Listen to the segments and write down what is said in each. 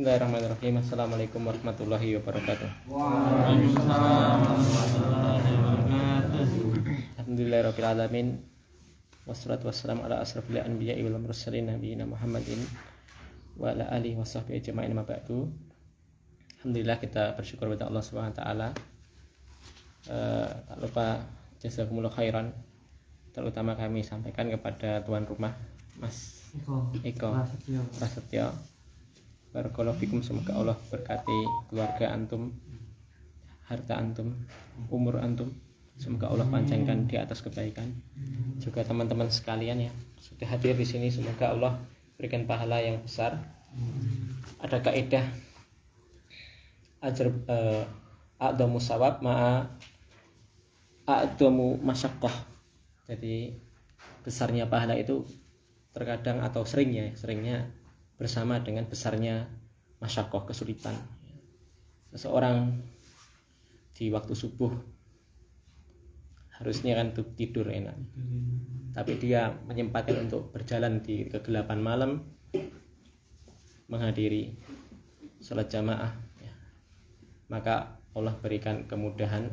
Bismillahirrahmanirrahim. Assalamualaikum warahmatullahi wabarakatuh. Waalaikumsalam warahmatullahi wabarakatuh. Alhamdulillahirabbil alamin. Wassalatu wassalamu ala asrofil anbiya'i wal mursalin nabiyina Muhammadin wa ala alihi washabbihi ajma'in ma ba'du. Alhamdulillah, kita bersyukur kepada Allah Subhanahu wa taala. Tak lupa jazakumullah khairan. Terutama kami sampaikan kepada tuan rumah Mas Eko Prasetyo. Barakallahu fikum, semoga Allah berkati keluarga antum, harta antum, umur antum. Semoga Allah panjangkan di atas kebaikan. Juga teman-teman sekalian yang sudah hadir di sini, semoga Allah berikan pahala yang besar. Ada kaidah ajr a'damu sawab ma'a a'damu masyaqqah. Jadi besarnya pahala itu terkadang atau seringnya bersama dengan besarnya masyaqqah, kesulitan. Seseorang di waktu subuh harusnya kan tidur enak, tapi dia menyempatkan untuk berjalan di kegelapan malam menghadiri sholat jamaah, ya. Maka Allah berikan kemudahan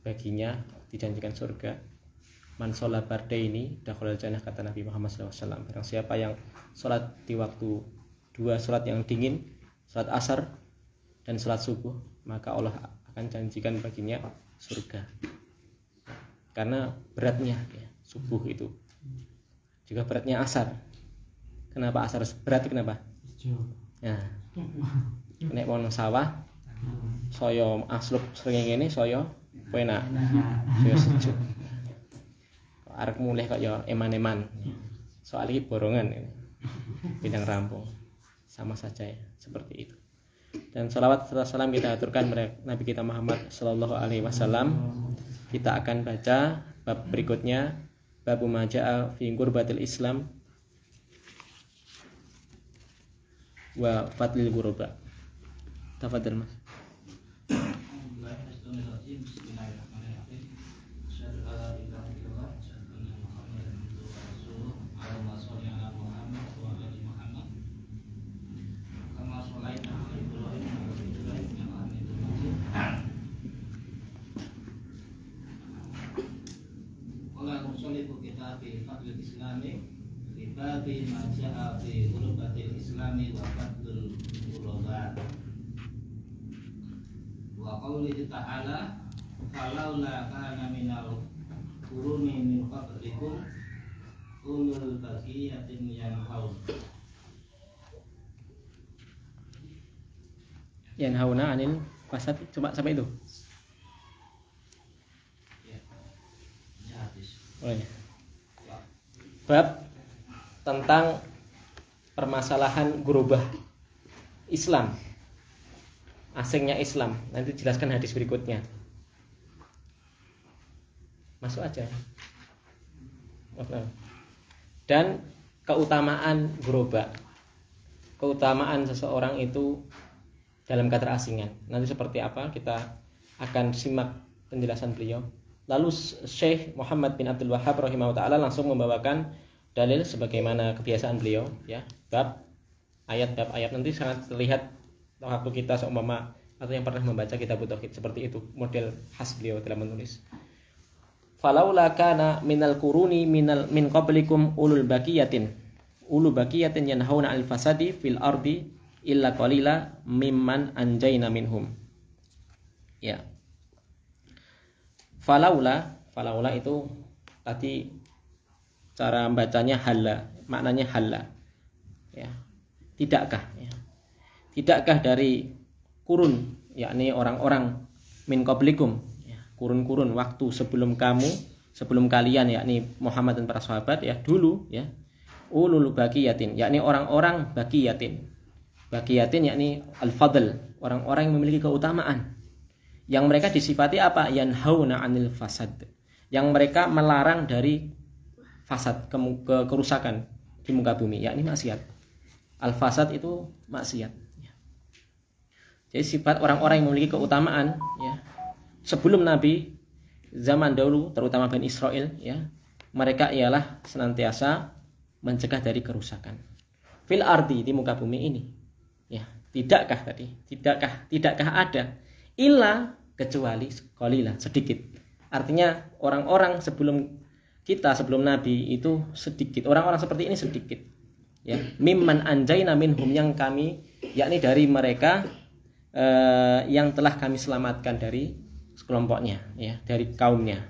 baginya, dijanjikan surga. Man sholat bardaini dakhalal jannah, kata Nabi Muhammad SAW. Barang siapa yang sholat di waktu dua sholat yang dingin, sholat asar dan sholat subuh, maka Allah akan janjikan baginya surga. Karena beratnya ya, subuh itu juga beratnya asar. Kenapa asar berat? Kenapa? Nah, nek wong sawah saya asluk srengenge ini saya penak, saya sejuk. Arek mulih kok ya eman-eman. Soal iki borongan ini. Bidang rampung. Sama saja ya, seperti itu. Dan salawat serta salam kita aturkan kepada Nabi kita Muhammad sallallahu alaihi wasallam. Kita akan baca bab berikutnya, bab maja'a fi qurbatil Islam wa fadlil ghuraba. Tafadhal Mas. Fadlul Islami fi babi ma ja'a fi ghurbatil Islami wa fadlul ghuraba. Wa qaulihi ta'ala falaula kana minal quruni min qablikum ulul baqiyatin yanhauna 'anil fasad. Coba sampai itu. Ya, habis. Oh ya. Bab tentang permasalahan gurubah Islam, asingnya Islam. Nanti jelaskan hadis berikutnya. Masuk aja. Dan keutamaan gurubah, keutamaan seseorang itu dalam keterasingan. Nanti seperti apa kita akan simak penjelasan beliau. Lalu Syekh Muhammad bin Abdul Wahhab rahimahullah ta'ala langsung membawakan dalil sebagaimana kebiasaan beliau, ya, bab ayat nanti sangat terlihat waktu kita seumpama atau yang pernah membaca kitab tauhid, seperti itu model khas beliau dalam menulis. Falaula kana minal quruni min qablikum ulul baqiyatin yanhauna 'anil fasadi fil ardi illa qalila mimman anjayna minhum. Ya. Falaula itu tadi cara bacanya halla, maknanya halla. Ya. Tidakkah ya. Tidakkah dari kurun, yakni orang-orang min qablikum, ya, kurun-kurun waktu sebelum kalian, yakni Muhammad dan para sahabat, ya, dulu, ya, ulul baqiyatin, yakni orang-orang baqiyatin. Baqiyatin yakni al-fadl, orang-orang yang memiliki keutamaan. Yang mereka disifati apa? Yanhauna 'anil fasad. Yang mereka melarang dari fasad, kerusakan di muka bumi, yakni maksiat. Al-fasad itu maksiat. Jadi sifat orang-orang yang memiliki keutamaan, ya, sebelum Nabi, zaman dahulu, terutama Bani Israel, ya, mereka ialah senantiasa mencegah dari kerusakan. Fil ardi, di muka bumi ini, ya, Tidakkah ada illa kecuali qalilah, sedikit. Artinya orang-orang sebelum Nabi itu sedikit. Orang-orang seperti ini sedikit. Ya, mimman anjayna minhum, yang kami, yakni dari mereka yang telah kami selamatkan dari kelompoknya, ya, dari kaumnya.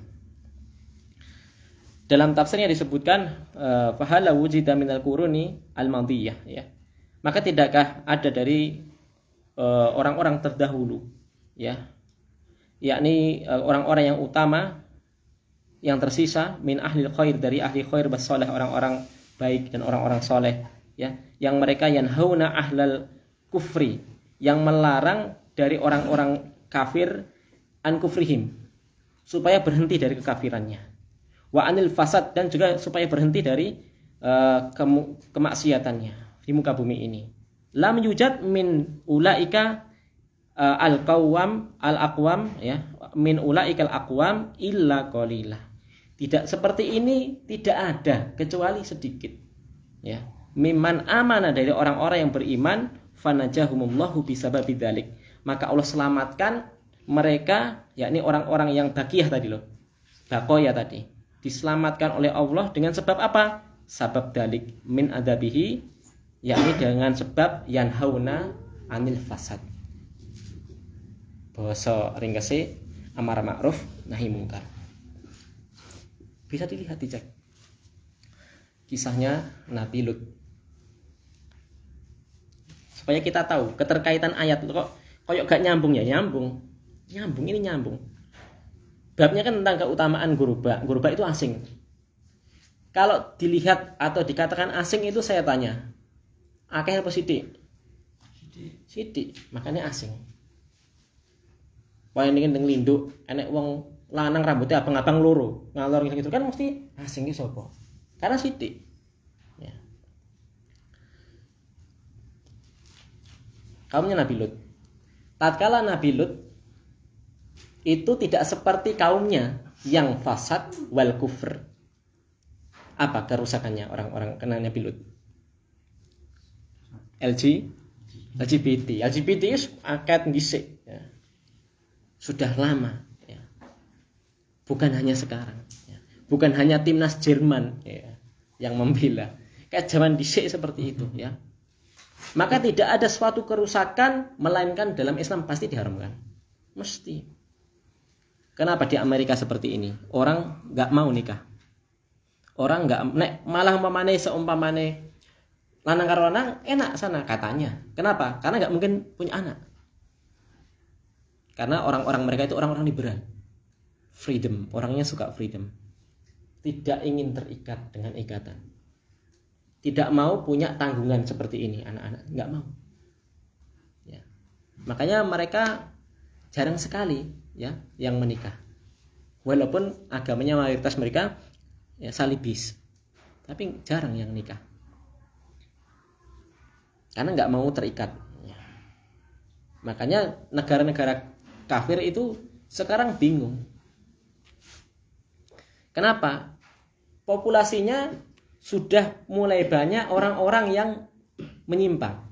Dalam tafsirnya disebutkan fahala wujida minal quruni al-madiyah, ya. Maka tidakkah ada dari orang-orang terdahulu, ya, yakni orang-orang yang utama yang tersisa min ahli khair, dari ahli khair basoleh, orang-orang baik dan orang-orang soleh, ya, yang mereka yanhauna ahlal kufri, yang melarang dari orang-orang kafir an kufrihim, supaya berhenti dari kekafirannya, wa anil fasad, dan juga supaya berhenti dari kemaksiatannya di muka bumi ini. Lam yujad min ulaika al-aqwam, ya, min ulaika al-aqwam illa qalilah. Tidak seperti ini, tidak ada kecuali sedikit, ya. Mimman amana, dari orang-orang yang beriman, fanajahumullahu bisababi dzalik, maka Allah selamatkan mereka, yakni orang-orang yang baqiyah tadi loh, baqoya tadi, diselamatkan oleh Allah dengan sebab apa? Sabab dalik min adabihi, yakni dengan sebab yanhauna anil fasad. Bahasa ringkasnya amar ma'ruf nahi mungkar. Bisa dilihat, dicek kisahnya Nabi Lut, supaya kita tahu keterkaitan ayat. Kok gak nyambung, ya? Nyambung, ini nyambung. Babnya kan tentang keutamaan ghuraba. Ghuraba itu asing. Kalau dilihat atau dikatakan asing itu, saya tanya, akeh apa sidik? Sidik, makanya asing. Wah, ini kan linduk, enek wong lanang rambutnya abang-abang loro, ngalor gitu kan, mesti asing iki sapa? Karena sidik. Ya. Kaumnya Nabi Lut. Tatkala Nabi Lut itu tidak seperti kaumnya yang fasad wal kufr. Apa kerusakannya orang-orang kena Nabi Lut? LGBT itu akad ngisik, ya. Sudah lama, ya. Bukan hanya sekarang, ya. Bukan hanya timnas Jerman, ya, yang membela. Kayak zaman dhisik seperti itu, ya. Maka tidak ada suatu kerusakan melainkan dalam Islam pasti diharamkan. Mesti. Kenapa di Amerika seperti ini? Orang nggak mau nikah. Orang nggak, malah seumpamane lanang karo lanang enak sana katanya. Kenapa? Karena nggak mungkin punya anak. Karena orang-orang mereka itu orang-orang liberal, freedom, orangnya suka freedom, tidak ingin terikat dengan ikatan, tidak mau punya tanggungan seperti ini, anak-anak nggak mau. Ya. Makanya mereka jarang sekali, ya, yang menikah. Walaupun agamanya mayoritas mereka, ya, salibis, tapi jarang yang nikah. Karena nggak mau terikat. Ya. Makanya negara-negara kafir itu sekarang bingung. Kenapa? Populasinya sudah mulai banyak orang-orang yang menyimpang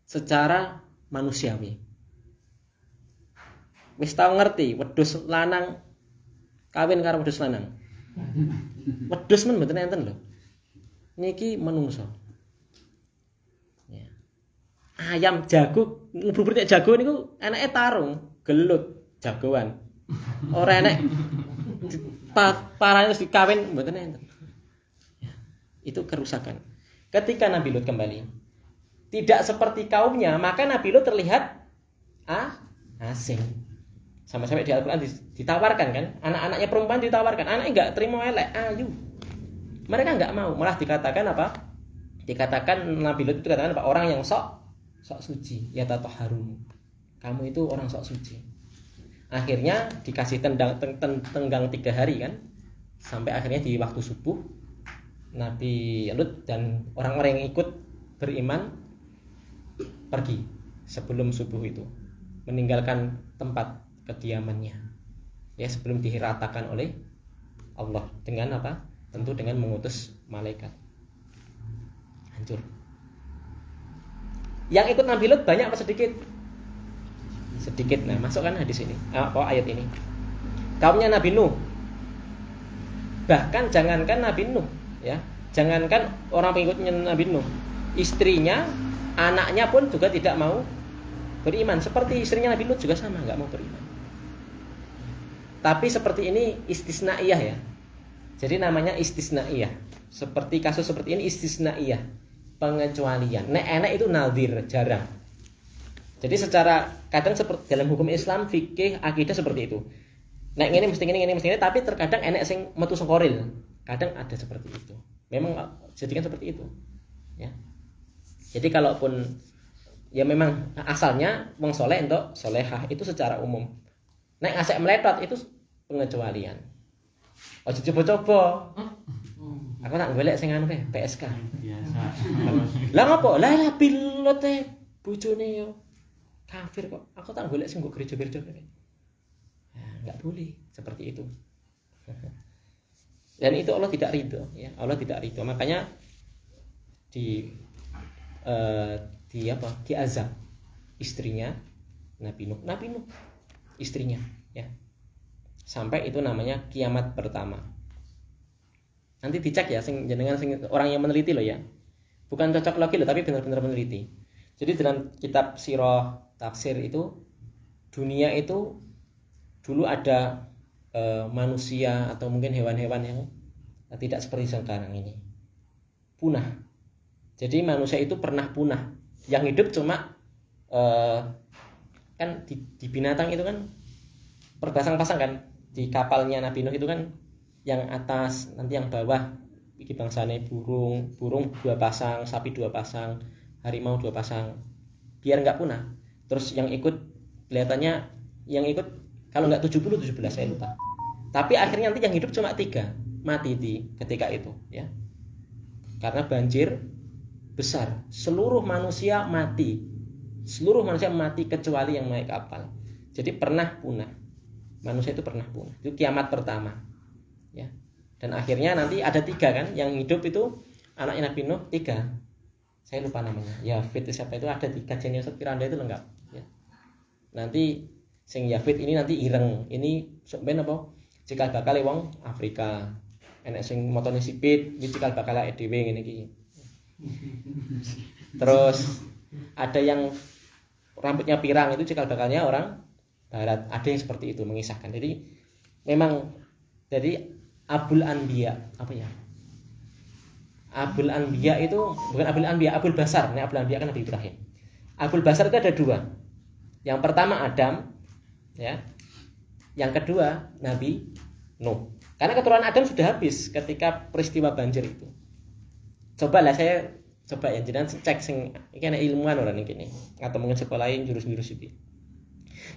secara manusiawi. Wis tau ngerti wedhus lanang kawin karo wedhus lanang. Wedhus men mboten enten lho. Niki menungso. Ya. Ayam jago, ngebubur nek jago niku enake tarung, gelut, jagoan. Ora enek parane wis dikawin mboten enten. Ya. Itu kerusakan. Ketika Nabi Lut kembali, tidak seperti kaumnya, maka Nabi Lut terlihat asing. Sama-sama di Al-Quran ditawarkan kan, anak-anaknya perempuan ditawarkan, anaknya enggak terima elek, ayu. Mereka enggak mau, malah dikatakan apa? Dikatakan Nabi Lut itu dikatakan apa? Orang yang sok suci, ya tatahharun. Kamu itu orang sok suci. Akhirnya dikasih tenggang 3 hari kan, sampai akhirnya di waktu subuh Nabi Lut dan orang-orang yang ikut beriman pergi sebelum subuh itu, meninggalkan tempat kediamannya, ya, sebelum diratakan oleh Allah dengan apa? Tentu dengan mengutus malaikat. Hancur. Yang ikut Nabi Lut banyak apa sedikit? Sedikit. Nah, masuk kan hadis ini. Ayat ini. Kaumnya Nabi Nuh. Bahkan jangankan Nabi Nuh, ya. Jangankan orang pengikutnya Nabi Nuh, istrinya, anaknya pun juga tidak mau beriman. Seperti istrinya Nabi Lut juga sama, nggak mau beriman. Tapi seperti ini istisnaiyah ya. Jadi namanya istisnaiyah. Seperti kasus seperti ini istisnaiyah, pengecualian. Enek itu nadir, jarang. Jadi secara kadang seperti dalam hukum Islam, fikih, akidah seperti itu. Nek ini mesti ini, tapi terkadang enek sing metu sengkoril. Kadang ada seperti itu. Memang jadikan seperti itu. Ya. Jadi kalaupun ya memang asalnya wong soleh untuk solehah itu secara umum. Nek ngasek meletot itu pengecualian. Ojo coba-coba. Aku tak golek sing anu PSK. Biasa. Lah ngopo? Lah pilot bojone yo kafir kok. Aku tak golek sing nggo gereja-gereja kene. Enggak boleh seperti itu. Dan itu Allah tidak ridho, ya. Allah tidak ridho. Makanya di azab istrinya Nabi Nuh istrinya, ya. Sampai itu namanya kiamat pertama. Nanti dicek ya jenengan orang yang meneliti loh ya. Bukan cocok logi loh, tapi benar-benar meneliti. Jadi dalam kitab sirah tafsir itu dunia itu dulu ada manusia atau mungkin hewan-hewan yang tidak seperti sekarang ini. Punah. Jadi manusia itu pernah punah. Yang hidup cuma kan di binatang itu kan berpasang-pasang kan. Di kapalnya Nabi Nuh itu kan yang atas, nanti yang bawah iki bangsane burung 2 pasang, sapi 2 pasang, harimau 2 pasang. Biar enggak punah. Terus yang ikut kelihatannya yang ikut kalau enggak 17 saya lupa. Tapi akhirnya nanti yang hidup cuma 3 mati di ketika itu, ya. Karena banjir besar, seluruh manusia mati. Seluruh manusia mati kecuali yang naik kapal. Jadi pernah punah. Manusia itu pernah punah. Itu kiamat pertama. Ya. Dan akhirnya nanti ada 3 kan, yang hidup itu anaknya Nabi Nuh 3. Saya lupa namanya. Yafid siapa itu ada 3 jenius Piranda itu lengkap, ya. Nanti sing Yafid ini nanti ireng. Ini sampeyan apa? Cikal bakal wong Afrika. Enek sing motone sipit, iki cikal bakal dhewe ngene iki. Terus ada yang rambutnya pirang, itu cikal bakalnya orang barat. Ada yang seperti itu mengisahkan. Jadi memang jadi Abul Anbiya apa ya? Abul Anbiya itu bukan Abul Anbiya, Abul Basar. Ini Abul Anbiya kan Nabi Ibrahim. Abul Basar itu ada 2. Yang pertama Adam, ya. Yang kedua Nabi Nuh. Karena keturunan Adam sudah habis ketika peristiwa banjir itu. Cobalah saya ya jenengan cek sing iki ana ilmuwan ora ning kene atau mungkin sekolahin jurus-jurus itu.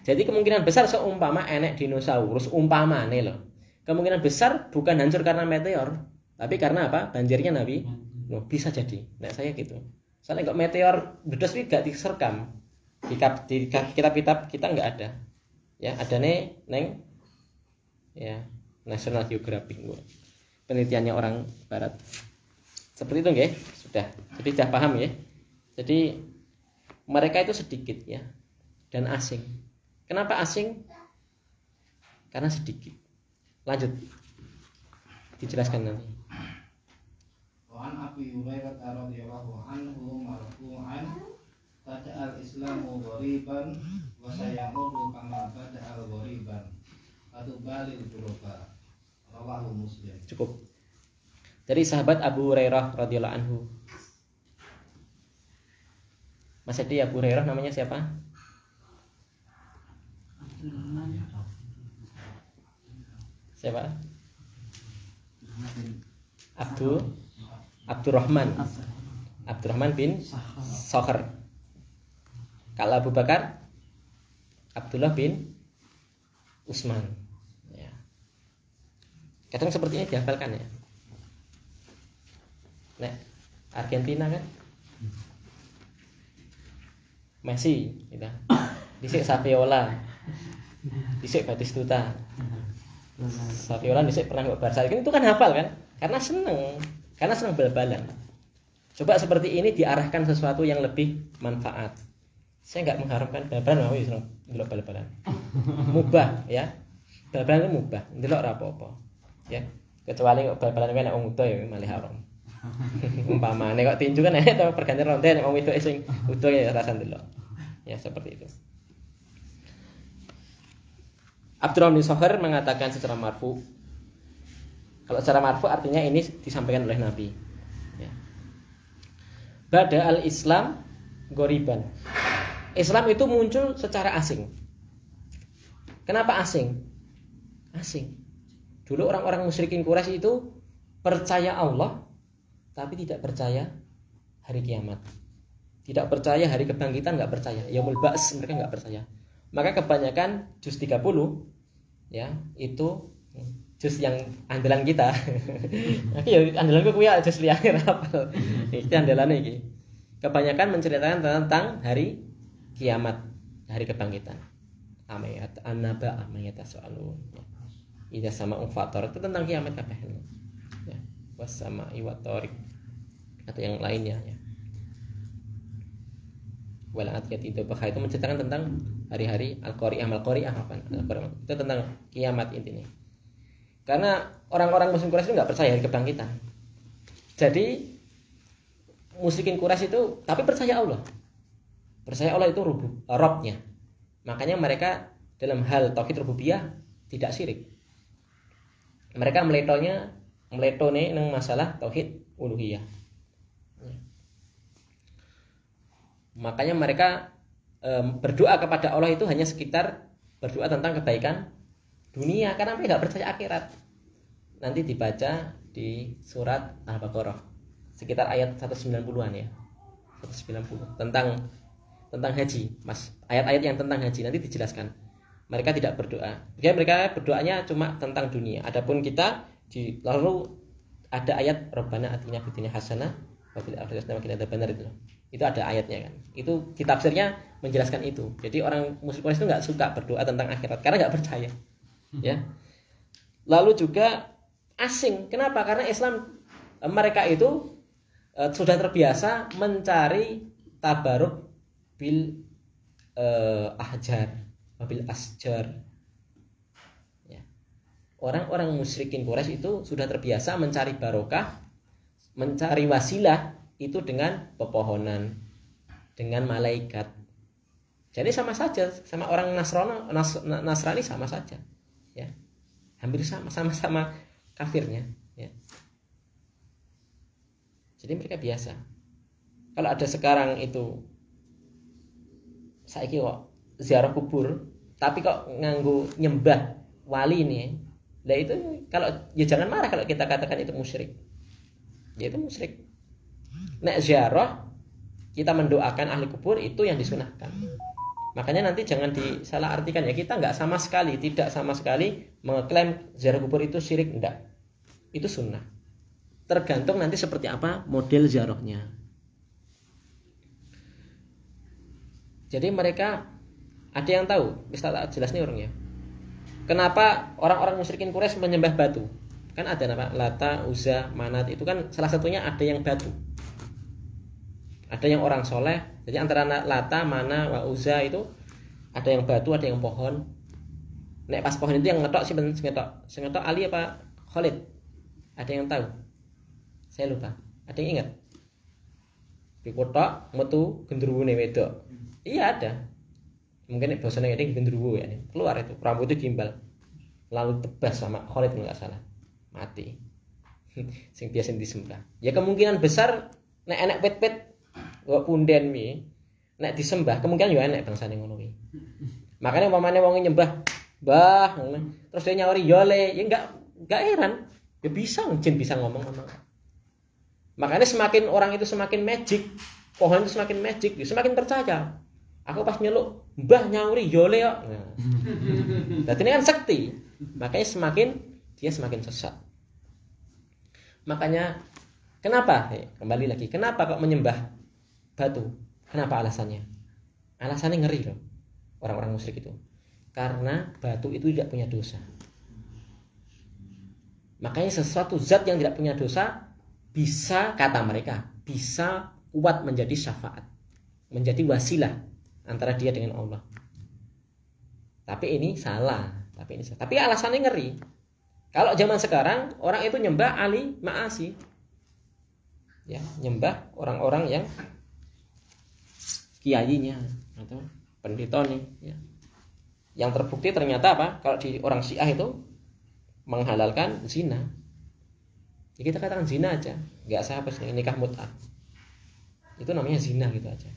Jadi kemungkinan besar seumpama enek dinosaurus umpamane loh. Kemungkinan besar bukan hancur karena meteor, tapi karena apa? Banjirnya Nabi Nuh. Bisa jadi. Nah, saya gitu. Soalnya kok meteor meledos iki gak diserkam. Di kitab-kitab kita enggak ada. Ya, adane neng ya National Geographic. Penelitiannya orang barat. Seperti itu nggih? Sudah. Jadi sudah paham ya. Jadi mereka itu sedikit ya dan asing. Kenapa asing? Karena sedikit. Lanjut. Dijelaskan nanti. Wa an Abi Hurairah radhiyallahu anhu marfu'an bada'al Islamu ghariban wa sayamudu kama bada'al ghariban atubalil ghuraba. Rawahu Muslim. Cukup. Dari sahabat Abu Hurairah radhiyallahu anhu. Mas Edi, Abu Hurairah namanya siapa? Siapa? Abdurrahman bin Sakhar. Kalau Abu Bakar Abdullah bin Utsman, ya. Kadang seperti ini dihafalkan ya. Nah, Argentina kan Messi gitu. Dhisik Saviola. Dhisik Batistuta. Saviola dhisik pernah ke Barca. Itu kan hafal kan? Karena seneng bal-balan. Coba seperti ini diarahkan sesuatu yang lebih manfaat. Saya nggak mengharapkan bal-balan, mau seneng ndelok bal-balan. Mubah ya. Bal-balan itu mubah, ndelok ora apa-apa. Ya. Kecuali kok bal-balan enak wong udo ya malah haram. Umpamane kok tinju kan enak to pergantian ronde nek wong wedok sing udo ya rasa ndelok. Ya seperti itu. Abdurrahman bin Soher mengatakan secara marfu. Kalau secara marfu artinya ini disampaikan oleh Nabi. Ya. Bada al-Islam goriban. Islam itu muncul secara asing. Kenapa asing? Asing. Dulu orang-orang musyrikin Quraisy itu percaya Allah, tapi tidak percaya hari kiamat. Tidak percaya hari kebangkitan, nggak percaya. Yaumul Ba's mereka nggak percaya. Maka kebanyakan juz 30 ya itu juz yang andalan kita. Ya andalanku kuwi ya juz liyane apa. Iki andalane iki. Kebanyakan menceritakan tentang hari kiamat, hari kebangkitan. Amayat annaba amayat soalun. Ida sama fator itu tentang kiamat kabeh. Ya, was sama iwatorik atau yang lainnya ya. Wal atiyati dzabah itu menceritakan tentang hari-hari al-qari'ah apa? Al-qari'ah itu tentang kiamat intinya. Karena orang-orang musyrikin Quraisy itu enggak percaya hari kebangkitan. Jadi musyrikin Quraisy itu tapi percaya Allah. Percaya Allah itu Rabb-nya. Makanya mereka dalam hal tauhid rububiyah tidak syirik. Mereka meletone nang masalah tauhid uluhiyah. Makanya mereka berdoa kepada Allah itu hanya sekitar berdoa tentang kebaikan dunia karena mereka tidak percaya akhirat. Nanti dibaca di surat Al-Baqarah sekitar ayat 190-an ya. 190 tentang haji, Mas. Ayat-ayat yang tentang haji nanti dijelaskan. Mereka tidak berdoa. Jadi mereka berdoanya cuma tentang dunia. Adapun kita lalu ada ayat Rabbana atina fid dunya hasanah wa fil akhirati hasanah wa qina adzabannar itu. Itu ada ayatnya kan. Itu tafsirnya menjelaskan itu. Jadi orang musyrik Quraisy itu enggak suka berdoa tentang akhirat karena enggak percaya. Ya. Lalu juga asing. Kenapa? Karena Islam mereka itu sudah terbiasa mencari tabaruk bil ahjar, bil asjar. Ya. Orang-orang musyrikin Quraisy itu sudah terbiasa mencari barokah, mencari wasilah itu dengan pepohonan, dengan malaikat. Jadi sama saja sama orang Nasrani sama saja. Ya. Hampir sama kafirnya, ya. Jadi mereka biasa. Kalau ada sekarang itu saiki kok ziarah kubur, tapi kok nganggo nyembah wali ini. Lah itu kalau ya jangan marah kalau kita katakan itu musyrik. Ya itu musyrik. Nek ziarah kita mendoakan ahli kubur itu yang disunahkan. Makanya nanti jangan disalah artikan ya, kita tidak sama sekali mengklaim ziarah kubur itu syirik, enggak. Itu sunnah. Tergantung nanti seperti apa model ziarahnya. Jadi mereka ada yang tahu, bisa tak jelas nih orangnya. Kenapa orang-orang musyrikin Quraisy menyembah batu? Kan ada nama Lata, Uzza, Manat, itu kan salah satunya ada yang batu. Ada yang orang soleh. Jadi antara Lata, Mana, wa Uzza itu ada yang batu, ada yang pohon. Nek pas pohon itu yang ngetok sih ngetok Ali apa Khalid? Ada yang tahu? Saya lupa. Ada yang ingat? Dikotok metu gendruwune wedok. Iya ada. Mungkin bahasanya ini gendruwo ya. Keluar itu rambutnya gimbal. Lalu tebas sama Khalid enggak salah. Mati. Sing biasa disembah. Ya kemungkinan besar nek enek pet-pet kok punden mi nek disembah kemungkinan yo enek bangsane ngono kuwi. Makanya umpamane wong nyembah Mbah terus dia nyawari yole ya enggak heran. Ya bisa jin bisa ngomong. Makanya semakin orang itu semakin magic, pohon itu semakin magic, ya semakin percaya. Aku pas nyeluk Mbah nyawari yole kok. Nah. Berarti ini kan sakti. Makanya dia semakin sesat. Makanya kenapa? Kembali lagi, kenapa kok menyembah batu? Kenapa alasannya? Alasannya ngeri loh. Orang-orang musyrik itu. Karena batu itu tidak punya dosa. Makanya sesuatu zat yang tidak punya dosa bisa kata mereka bisa kuat menjadi syafaat, menjadi wasilah antara dia dengan Allah. Tapi ini salah. Tapi alasannya ngeri. Kalau zaman sekarang orang itu nyembah ali ma'asi, ya, nyembah orang-orang yang kiainya atau pendeta nih, ya. Yang terbukti ternyata apa? Kalau di orang Syiah itu menghalalkan zina. Ya kita katakan zina aja, nggak sah apa sih nikah mut'ah. Itu namanya zina gitu aja.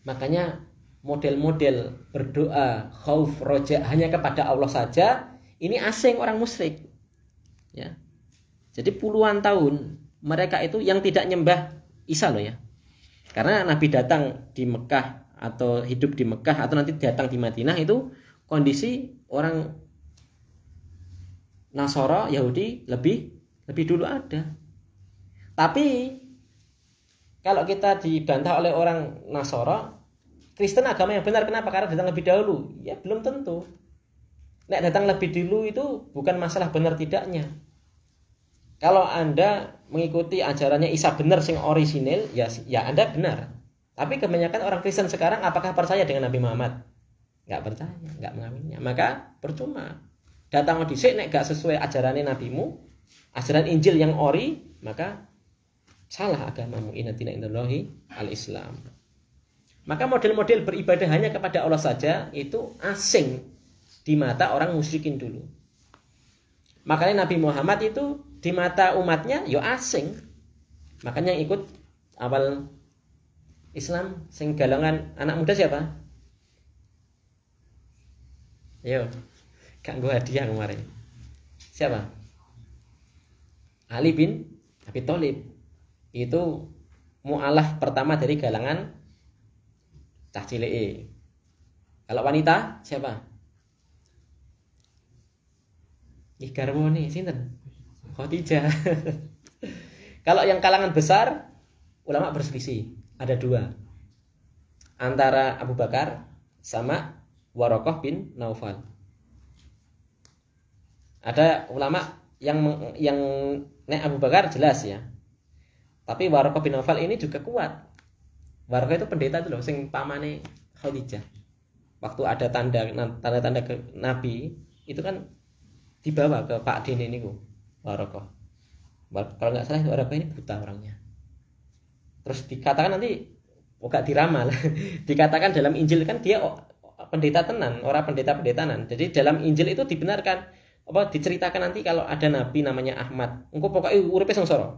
Makanya model-model berdoa khauf roja hanya kepada Allah saja ini asing orang musyrik. Ya. Jadi puluhan tahun mereka itu yang tidak nyembah Isa loh ya. Karena Nabi datang di Mekah atau hidup di Mekah atau nanti datang di Madinah itu kondisi orang Nasara Yahudi lebih dulu ada. Tapi kalau kita dibantah oleh orang Nasara, Kristen agama yang benar, kenapa? Karena datang lebih dahulu. Ya belum tentu. Nek datang lebih dulu itu bukan masalah benar tidaknya. Kalau Anda mengikuti ajarannya Isa benar sing orisinil, ya Anda benar. Tapi kebanyakan orang Kristen sekarang apakah percaya dengan Nabi Muhammad? Enggak percaya, enggak mengaminnya. Maka percuma. Datang dhisik nek gak sesuai ajarannya nabimu, ajaran Injil yang ori, maka salah agamamu. Inna dina indallahi al-Islam. Maka model-model beribadah hanya kepada Allah saja itu asing di mata orang musyrikin dulu. Makanya Nabi Muhammad itu di mata umatnya ya asing. Makanya yang ikut awal Islam sing galangan anak muda siapa? Ayo, gak nggo hadiah kemarin. Siapa? Ali bin Abi Thalib. Itu mu'alaf pertama dari galangan cah cileke. Kalau wanita siapa? Ih garwane sinten? Khadijah. Kalau yang kalangan besar ulama berselisih. Ada dua, antara Abu Bakar sama Waraqah bin Naufal. Ada ulama yang nek Abu Bakar jelas ya, tapi Waraqah bin Naufal ini juga kuat. Waraqah itu pendeta itu loh, sing pamane Khadijah. Waktu ada tanda-tanda ke Nabi itu kan dibawa ke Pak Din ini Waraqah. Kalau nggak salah Waraqah ini buta orangnya. Terus dikatakan nanti gak diramal. Dikatakan dalam Injil kan dia pendeta tenan, orang pendeta-pendetanan. Jadi dalam Injil itu dibenarkan diceritakan nanti kalau ada nabi namanya Ahmad, engko pokoknya uripe sengsara.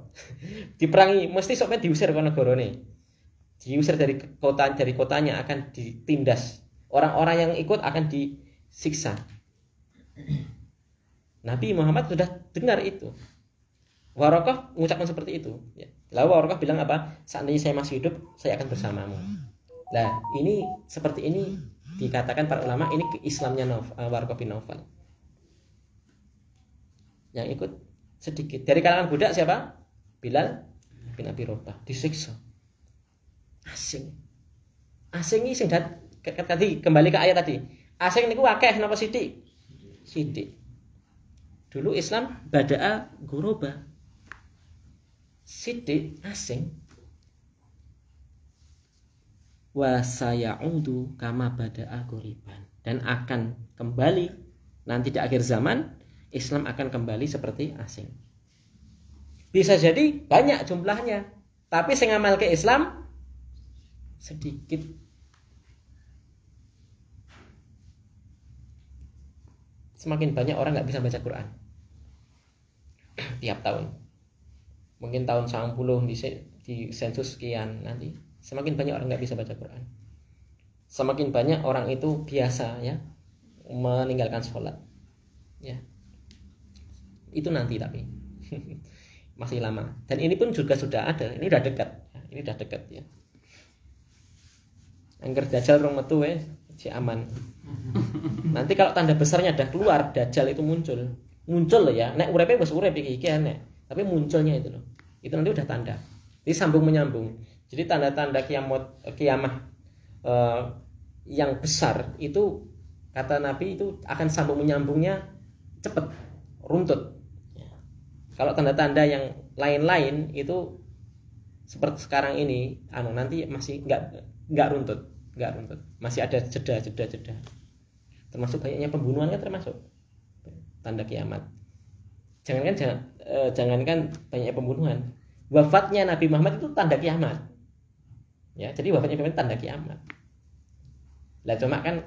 Diperangi, mesti sampai diusir ke negarane. Diusir dari kotanya akan ditindas. Orang-orang yang ikut akan disiksa. Nabi Muhammad sudah dengar itu. Waraqah mengucapkan seperti itu. Ya. Lalu Waraqah bilang apa? Seandainya saya masih hidup, saya akan bersamamu. Nah, ini seperti ini dikatakan para ulama ini Islamnya Waraqah bin Naufal. Yang ikut sedikit. Dari kalangan budak siapa? Bilal bin Abi Rabah disiksa. Asing. Asing ini sing tadi kembali ke ayat tadi. Asing niku akeh napa sithik? Sithik. Dulu Islam bada'a ghuraba. Sithik asing. Wa sayaudu kama bada'a ghuriban, dan akan kembali nanti di akhir zaman Islam akan kembali seperti asing. Bisa jadi banyak jumlahnya, tapi sing ngamal ke Islam sedikit. Semakin banyak orang nggak bisa baca Quran tiap tahun. Mungkin tahun 90 di sensus sekian nanti semakin banyak orang nggak bisa baca Quran. Semakin banyak orang itu biasa ya meninggalkan sholat. Ya, itu nanti tapi masih lama. Dan ini pun juga sudah ada. Ini udah dekat. Ini udah dekat ya. Angger dajjal rong metu si aman. Nanti kalau tanda besarnya udah keluar, dajjal itu muncul loh ya. Nek urepe wis urip iki nek. Tapi munculnya itu loh. Itu nanti udah tanda. Jadi sambung menyambung. Jadi tanda-tanda kiamah yang besar itu kata Nabi itu akan sambung menyambungnya cepat, runtut. Kalau tanda-tanda yang lain-lain itu seperti sekarang ini, nanti masih nggak runtut, masih ada jeda. Termasuk banyaknya pembunuhan kan termasuk tanda kiamat. Jangankan banyaknya pembunuhan, wafatnya Nabi Muhammad itu tanda kiamat. Ya, jadi wafatnya Nabi Muhammad tanda kiamat. Lah cuma kan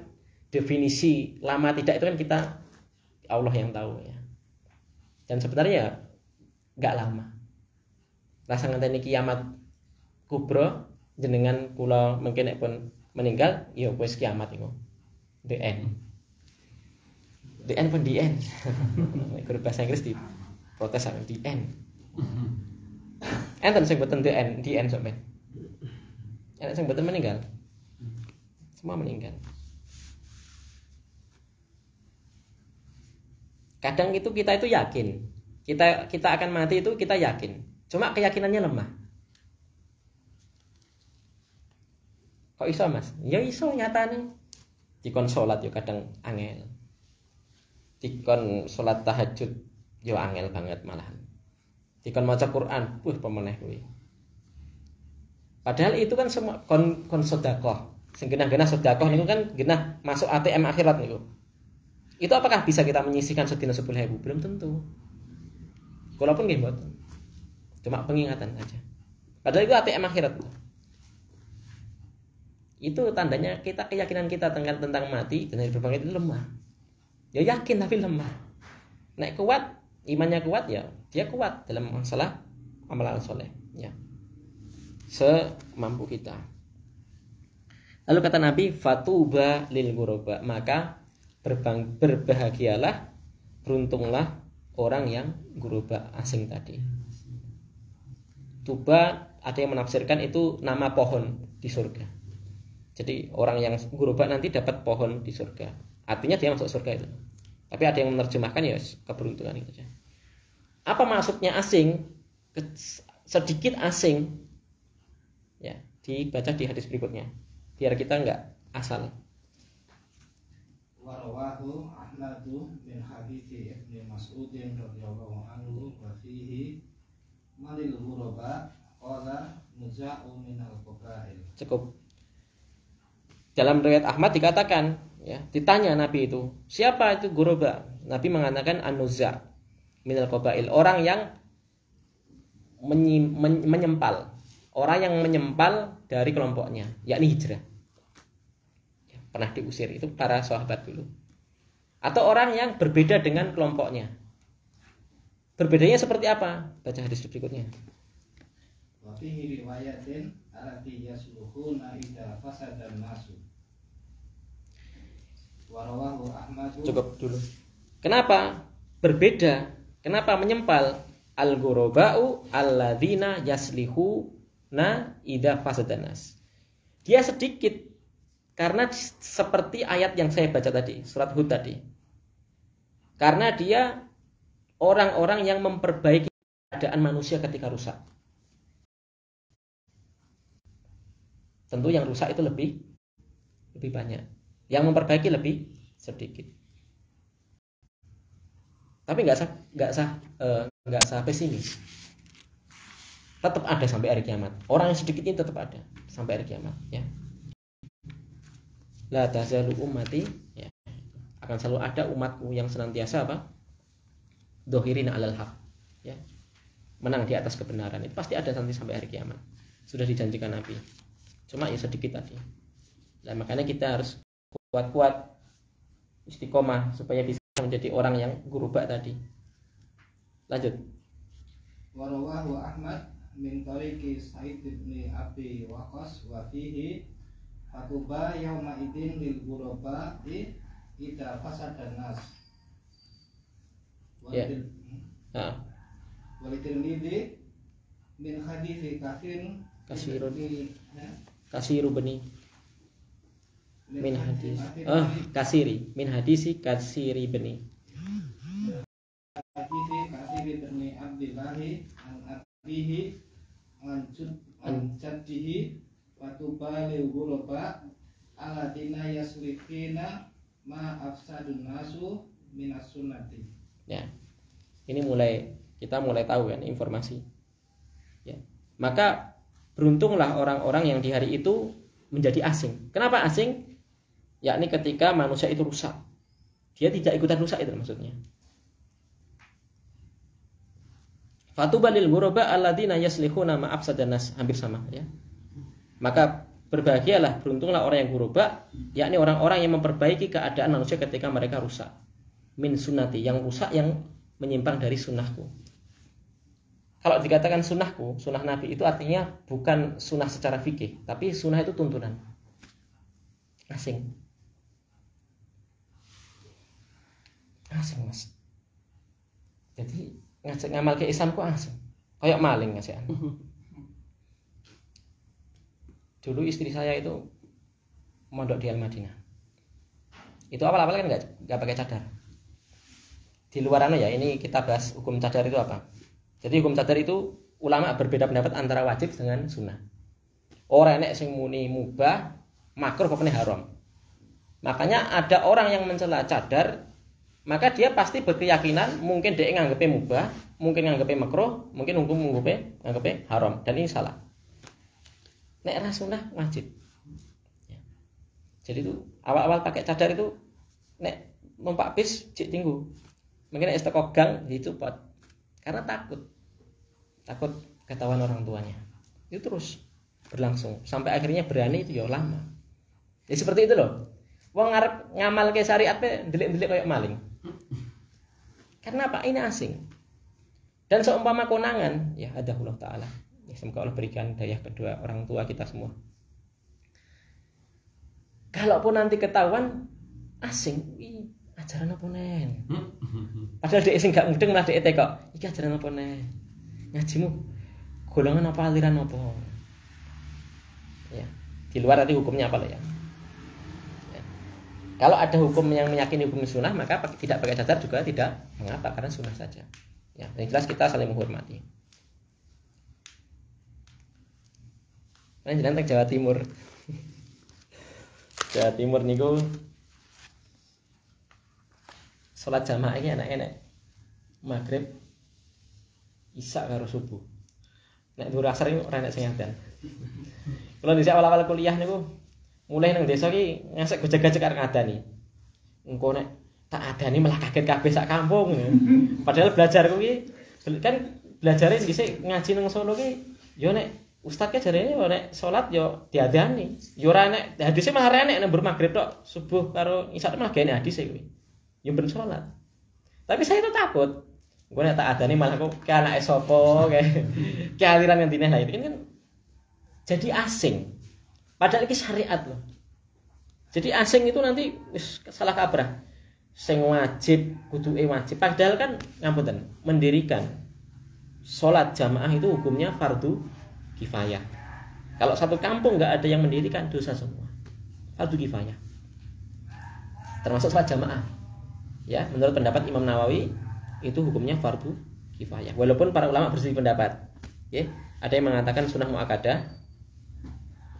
definisi lama tidak itu kan kita Allah yang tahu ya. Dan sebenarnya nggak lama. Rasa ngenteni kiamat kubro jenengan kula mungkin pun meninggal, ya wis kiamat iku. The end. The end pun the end. Guru bahasa Inggris di protes sama the end. Enten sing boten the end sampean. Enak sing boten meninggal. Semua meninggal. Kadang itu kita itu yakin kita akan mati itu kita yakin, cuma keyakinannya lemah. Kok iso mas? Ya iso nyatane. Dikon sholat yo kadang angel, dikon sholat tahajud yo angel banget malahan, dikon maca Quran pemeneh kuwi. Padahal itu kan semua kon sedekah. Sing genah-genah sedekah niku kan genah masuk ATM akhirat niku. Itu apakah bisa kita menyisihkan sedina 10.000? Belum tentu. Kula pun nggih mboten. Cuma pengingatan saja. Padahal itu ATM akhirat. Itu tandanya keyakinan kita tentang mati dan hari berbangkit itu lemah. Ya yakin tapi lemah. Nek kuat, imannya kuat ya, dia kuat dalam masalah amalan soleh ya. Semampu kita. Lalu kata Nabi, fatuba lil ghuraba, maka berbahagialah, beruntunglah orang yang ghuraba asing tadi. Tuba ada yang menafsirkan itu nama pohon di surga. Jadi orang yang ghuraba nanti dapat pohon di surga. Artinya dia masuk surga itu. Tapi ada yang menerjemahkan ya keberuntungan itu saja. Apa maksudnya asing? Sedikit asing. Ya, dibaca di hadis berikutnya. Biar kita enggak asal. Warawahu Ahmadu bin Hadithi Ibn Mas'udin radhiyallahu anhu wa fihi malil ghuraba qala muza'u minal qabail. Cukup. Dalam riwayat Ahmad dikatakan, ya, ditanya Nabi itu, siapa itu ghuraba? Nabi mengatakan an-nuza' minal qabail, orang yang menyempal, orang yang menyempal dari kelompoknya, yakni hijrah. Pernah diusir, itu para sahabat dulu. Atau orang yang berbeda dengan kelompoknya. Berbedanya seperti apa? Baca hadis berikutnya. Wa fihi riwayatin allati yasluhuna idza fasadan nasu. Wa rawahu Ahmad. Cukup dulu. Kenapa berbeda? Kenapa menyempal? Al-ghuraba'u alladzina yaslihuna idza fasadan nas. Dia sedikit. Karena seperti ayat yang saya baca tadi, surat Hud tadi. Karena dia orang-orang yang memperbaiki keadaan manusia ketika rusak. Tentu yang rusak itu lebih banyak. Yang memperbaiki lebih sedikit. Tapi nggak sah pesimis. Tetap ada sampai hari kiamat. Orang yang sedikit ini tetap ada sampai hari kiamat, ya. La tazalu ummati, ya, akan selalu ada umatku yang senantiasa apa? Dohirin alal haq, ya, menang di atas kebenaran. Itu pasti ada nanti sampai hari kiamat. Sudah dijanjikan Nabi. Cuma ya sedikit tadi. Nah, makanya kita harus kuat-kuat istiqomah supaya bisa menjadi orang yang ghuraba tadi. Lanjut. Warawahu Ahmad min tariqi Sa'id bin Abi Waqqas wa fihi fatuba yauma idin lil ghuraba idza fasadan nas. Walitirmidzi min hadithi kasiru bani min hadis kasiri bani hadithi kasiri bani Abdillahi an abihi an jaddihi fatuba lil ghuraba alladziina yaslihina ma afsadun nasu minas sunnati. Ya. Ini mulai kita mulai tahu kan informasi. Ya. Maka beruntunglah orang-orang yang di hari itu menjadi asing. Kenapa asing? Yakni ketika manusia itu rusak. Dia tidak ikutan rusak itu maksudnya. Fatubalil ghuraba alladzina yaslihuna ma afsadan nas, hampir sama ya. Maka berbahagialah, beruntunglah orang yang ghuraba, yakni orang-orang yang memperbaiki keadaan manusia ketika mereka rusak. Min sunnati, yang rusak yang menyimpang dari sunnahku. Kalau dikatakan sunnahku, sunnah Nabi itu artinya bukan sunnah secara fikih, tapi sunnah itu tuntunan. Asing. Asing mas. Jadi ngajak ngamal ke Islam kok asing. Kayak maling ngajakan. Dulu istri saya itu mondok di Al-Madinah. Itu awal-awal kan nggak pakai cadar. Di luar ya, ini kita bahas hukum cadar itu apa. Jadi hukum cadar itu ulama berbeda pendapat antara wajib dengan sunnah. Orang enek sing muni mubah, makruh pokoknya haram. Makanya ada orang yang mencela cadar, maka dia pasti berkeyakinan mungkin dia nganggepnya mubah, mungkin nganggepnya makruh, mungkin nganggepnya haram, dan ini salah. Nek ra sunnah wajib. Ya. Jadi itu awal-awal pakai cadar itu nek numpak bis cik tinggu. Mungkin nek teko gang itu pot. Karena takut ketahuan orang tuanya. Itu terus berlangsung sampai akhirnya berani itu ya lama. Ya seperti itu loh. Wong ngarep ngamal ke syariat pe ndelik-ndelik kayak maling. Karena apa? Ini asing. Dan seumpama konangan, ya hadahullah taala. Ya, semoga Allah berikan hidayah kedua orang tua kita semua. Kalaupun nanti ketahuan asing, ajaran apa nen? Padahal dia sing gak mudeng malah dia kok. Iki ajaran apa nen? Ngajimu golongan apa, aliran apa? Ya, di luar nanti hukumnya apa loh ya? Ya. Kalau ada hukum yang meyakini hukum sunnah, maka tidak pakai cadar juga tidak mengapa karena sunnah saja. Ya, yang jelas kita saling menghormati. Jangan Jawa Timur. Jawa Timur niku salat jamaah iki enak-enak. Maghrib, isya karo subuh. Nek dhuwur asar iki ora enak sing ngadan. Kalau di awal-awal kuliah niku mulai nang desa iki ngasek gojek-gojek arep ngadani. Engko nek tak adani malah kaget kabeh sak kampung. Padahal belajar kuwi kan belajare dhisik ngaji nang Solo ki yo nek ustaz ke jarene yo nek salat yo diadani. Yo ora nek hadise malah enek nang maghrib tok, subuh karo isya malah gene hadise kuwi. Yo ben salat. Tapi saya itu takut. Gue nek tak adani malah kok ke anake sapa ke aliran yang dineh lah itu kan jadi asing. Padahal ini syariat loh. Jadi asing itu nanti salah kaprah. Sing wajib kuduke wajib. Padahal kan ngapunten, mendirikan salat jamaah itu hukumnya fardu kifayah. Kalau satu kampung nggak ada yang mendirikan, dosa semua. Fardu kifayah. Termasuk salat jamaah. Ya, menurut pendapat Imam Nawawi itu hukumnya fardu kifayah. Walaupun para ulama berselisih pendapat. Ya, ada yang mengatakan sunnah muakkadah.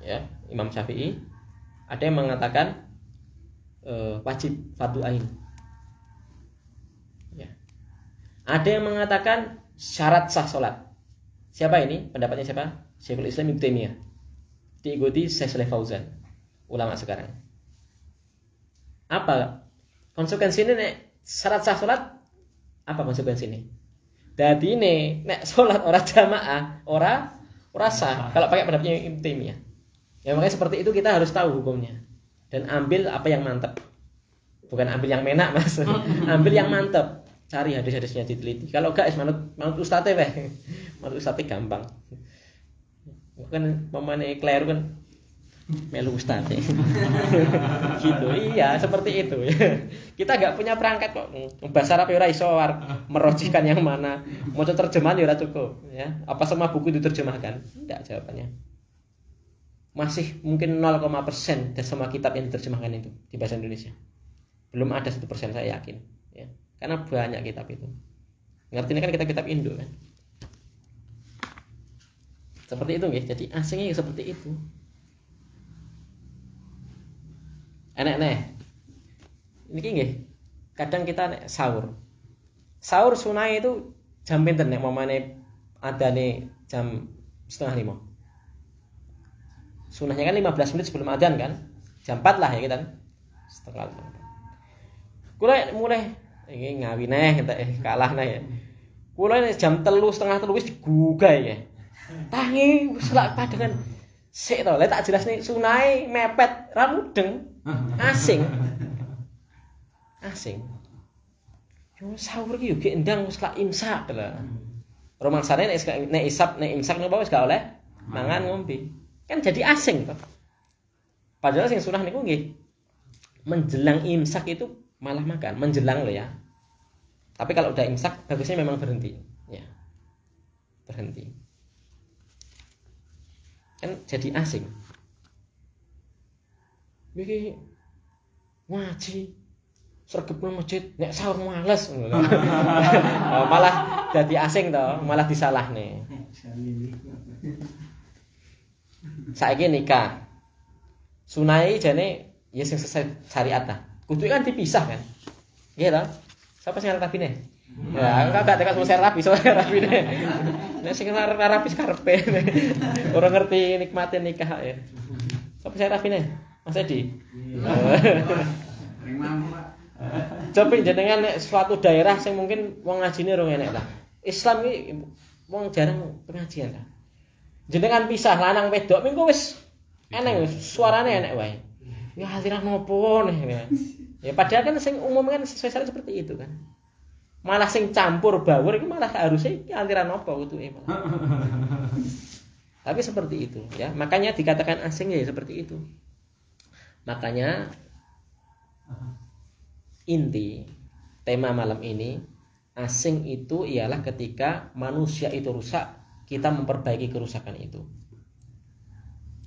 Ya, Imam Syafi'i. Ada yang mengatakan wajib fardu ain. Ya. Ada yang mengatakan syarat sah salat. Siapa ini? Pendapatnya siapa? Syekhul Islam Ibnu Taimiyah. Diikuti Syekh Shalih Fauzan, ulama sekarang. Apa konsekuensi ini nek syarat sah salat? Apa konsekuensi ini? Dadi ini nek salat ora jamaah, ora sah kalau pakai pendapatnya Ibnu Taimiyah. Ya makanya seperti itu kita harus tahu hukumnya dan ambil apa yang mantap. Bukan ambil yang menak, Mas. Ambil yang mantap. Cari hadis-hadisnya diteliti. Kalau enggak manut ustadz weh. Manut ustadz gampang. Kan pemane kleru kan melu ustadz. Gitu. Iya, seperti itu. Kita enggak punya perangkat kok. Bahasa Arab ora iso merojihkan yang mana. Maca terjemahan ya ora cukup, ya. Apa semua buku diterjemahkan? Enggak jawabannya. Masih mungkin 0,% dari semua kitab yang diterjemahkan itu di bahasa Indonesia. Belum ada 1% saya yakin, ya. Karena banyak kitab itu. Ngertinya kan kitab-kitab Indo kan. Seperti itu nggih. Jadi asingnya seperti itu. Enak-enak. Ini nggih. Kadang kita sahur. Sahur sunai itu Jam pinten nek momane adane jam 4:30. Sunahnya kan 15 menit sebelum adzan kan? Jam 4 lah ya kita. Setengah. Kula mulai iki ngawi neh kalah neh ya. Kula jam 3:30 wis digugah ya. Tangi wis lak padengan sik to. Lah tak jelasne sunahe mepet ra mudeng. Asing. Yo sahur iki yo gek ndang wis lak imsak lho. Romangsane nek imsak napa wis gak oleh mangan ngombe. Kan jadi asing toh. Padahal sing sunah niku nggih menjelang imsak itu malah makan, menjelang loh ya. Tapi kalau udah imsak bagusnya memang berhenti, ya. Berhenti. Kan jadi asing. Iki ngaji sregep nang masjid nek sahur males. Malah jadi asing toh, malah disalahne. Saiki nikah. Sunai jane ya sing sesuai syariat ta. Kudu kan dipisah kan. Iya toh? Sapa sing rapine? Ya, gak tekan selesai rapi, soalnya rapine. Nek sing rapi karepe. Ora ngerti nikmatin nikah ya. Sapa sing rapine? Mas Edi. Coba jenengan nek suatu daerah sing mungkin wong ngajine ora enek lah. Islam iki wong jarang pengajian ta. Jenengan pisah lanang wedok minggu wis enek suarane enek wae. Ya aliran opo nih. Ya padahal kan sing umum kan sesuai seperti itu kan. Malah sing campur bawur itu malah harusnya aliran opo kutuke malah. Tapi seperti itu ya. Makanya dikatakan asing ya seperti itu. Makanya inti tema malam ini asing itu ialah ketika manusia itu rusak, kita memperbaiki kerusakan itu.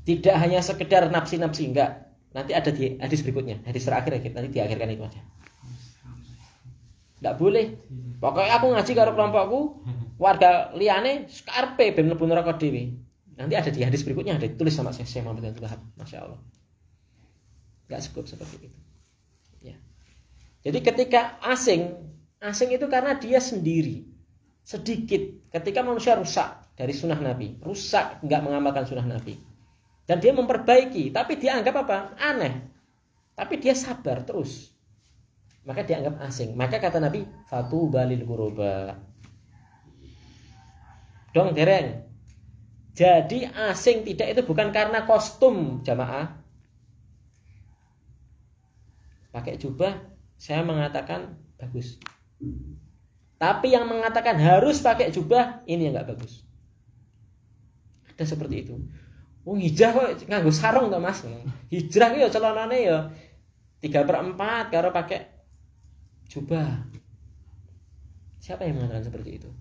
Tidak hanya sekedar nafsi-nafsi, enggak. Nanti ada di hadis berikutnya, hadis terakhir ya, nanti diakhirkan itu aja. Enggak boleh. Pokoknya aku ngaji karo kelompokku, warga liyane karepe ben mlebu neraka dhewe. Nanti ada di hadis berikutnya, ada ditulis sama Syekh Muhammad bin Wahab, masyaallah. Enggak cukup seperti itu. Ya. Jadi ketika asing itu karena dia sendiri. Sedikit ketika manusia rusak dari sunnah Nabi, rusak enggak mengamalkan sunnah Nabi. Dan dia memperbaiki, tapi dia anggap apa? Aneh. Tapi dia sabar terus. Maka dianggap asing. Maka kata Nabi, fatuba lil ghuraba. Dong dereng. Jadi asing tidak itu bukan karena kostum jamaah. Pakai jubah, saya mengatakan bagus. Tapi yang mengatakan harus pakai jubah, ini yang enggak bagus. Ada seperti itu. Wong hijrah kok nganggo sarung to Mas. Hijrah ki ya celanane ya 3/4 karo pakai jubah. Siapa yang mengatakan seperti itu?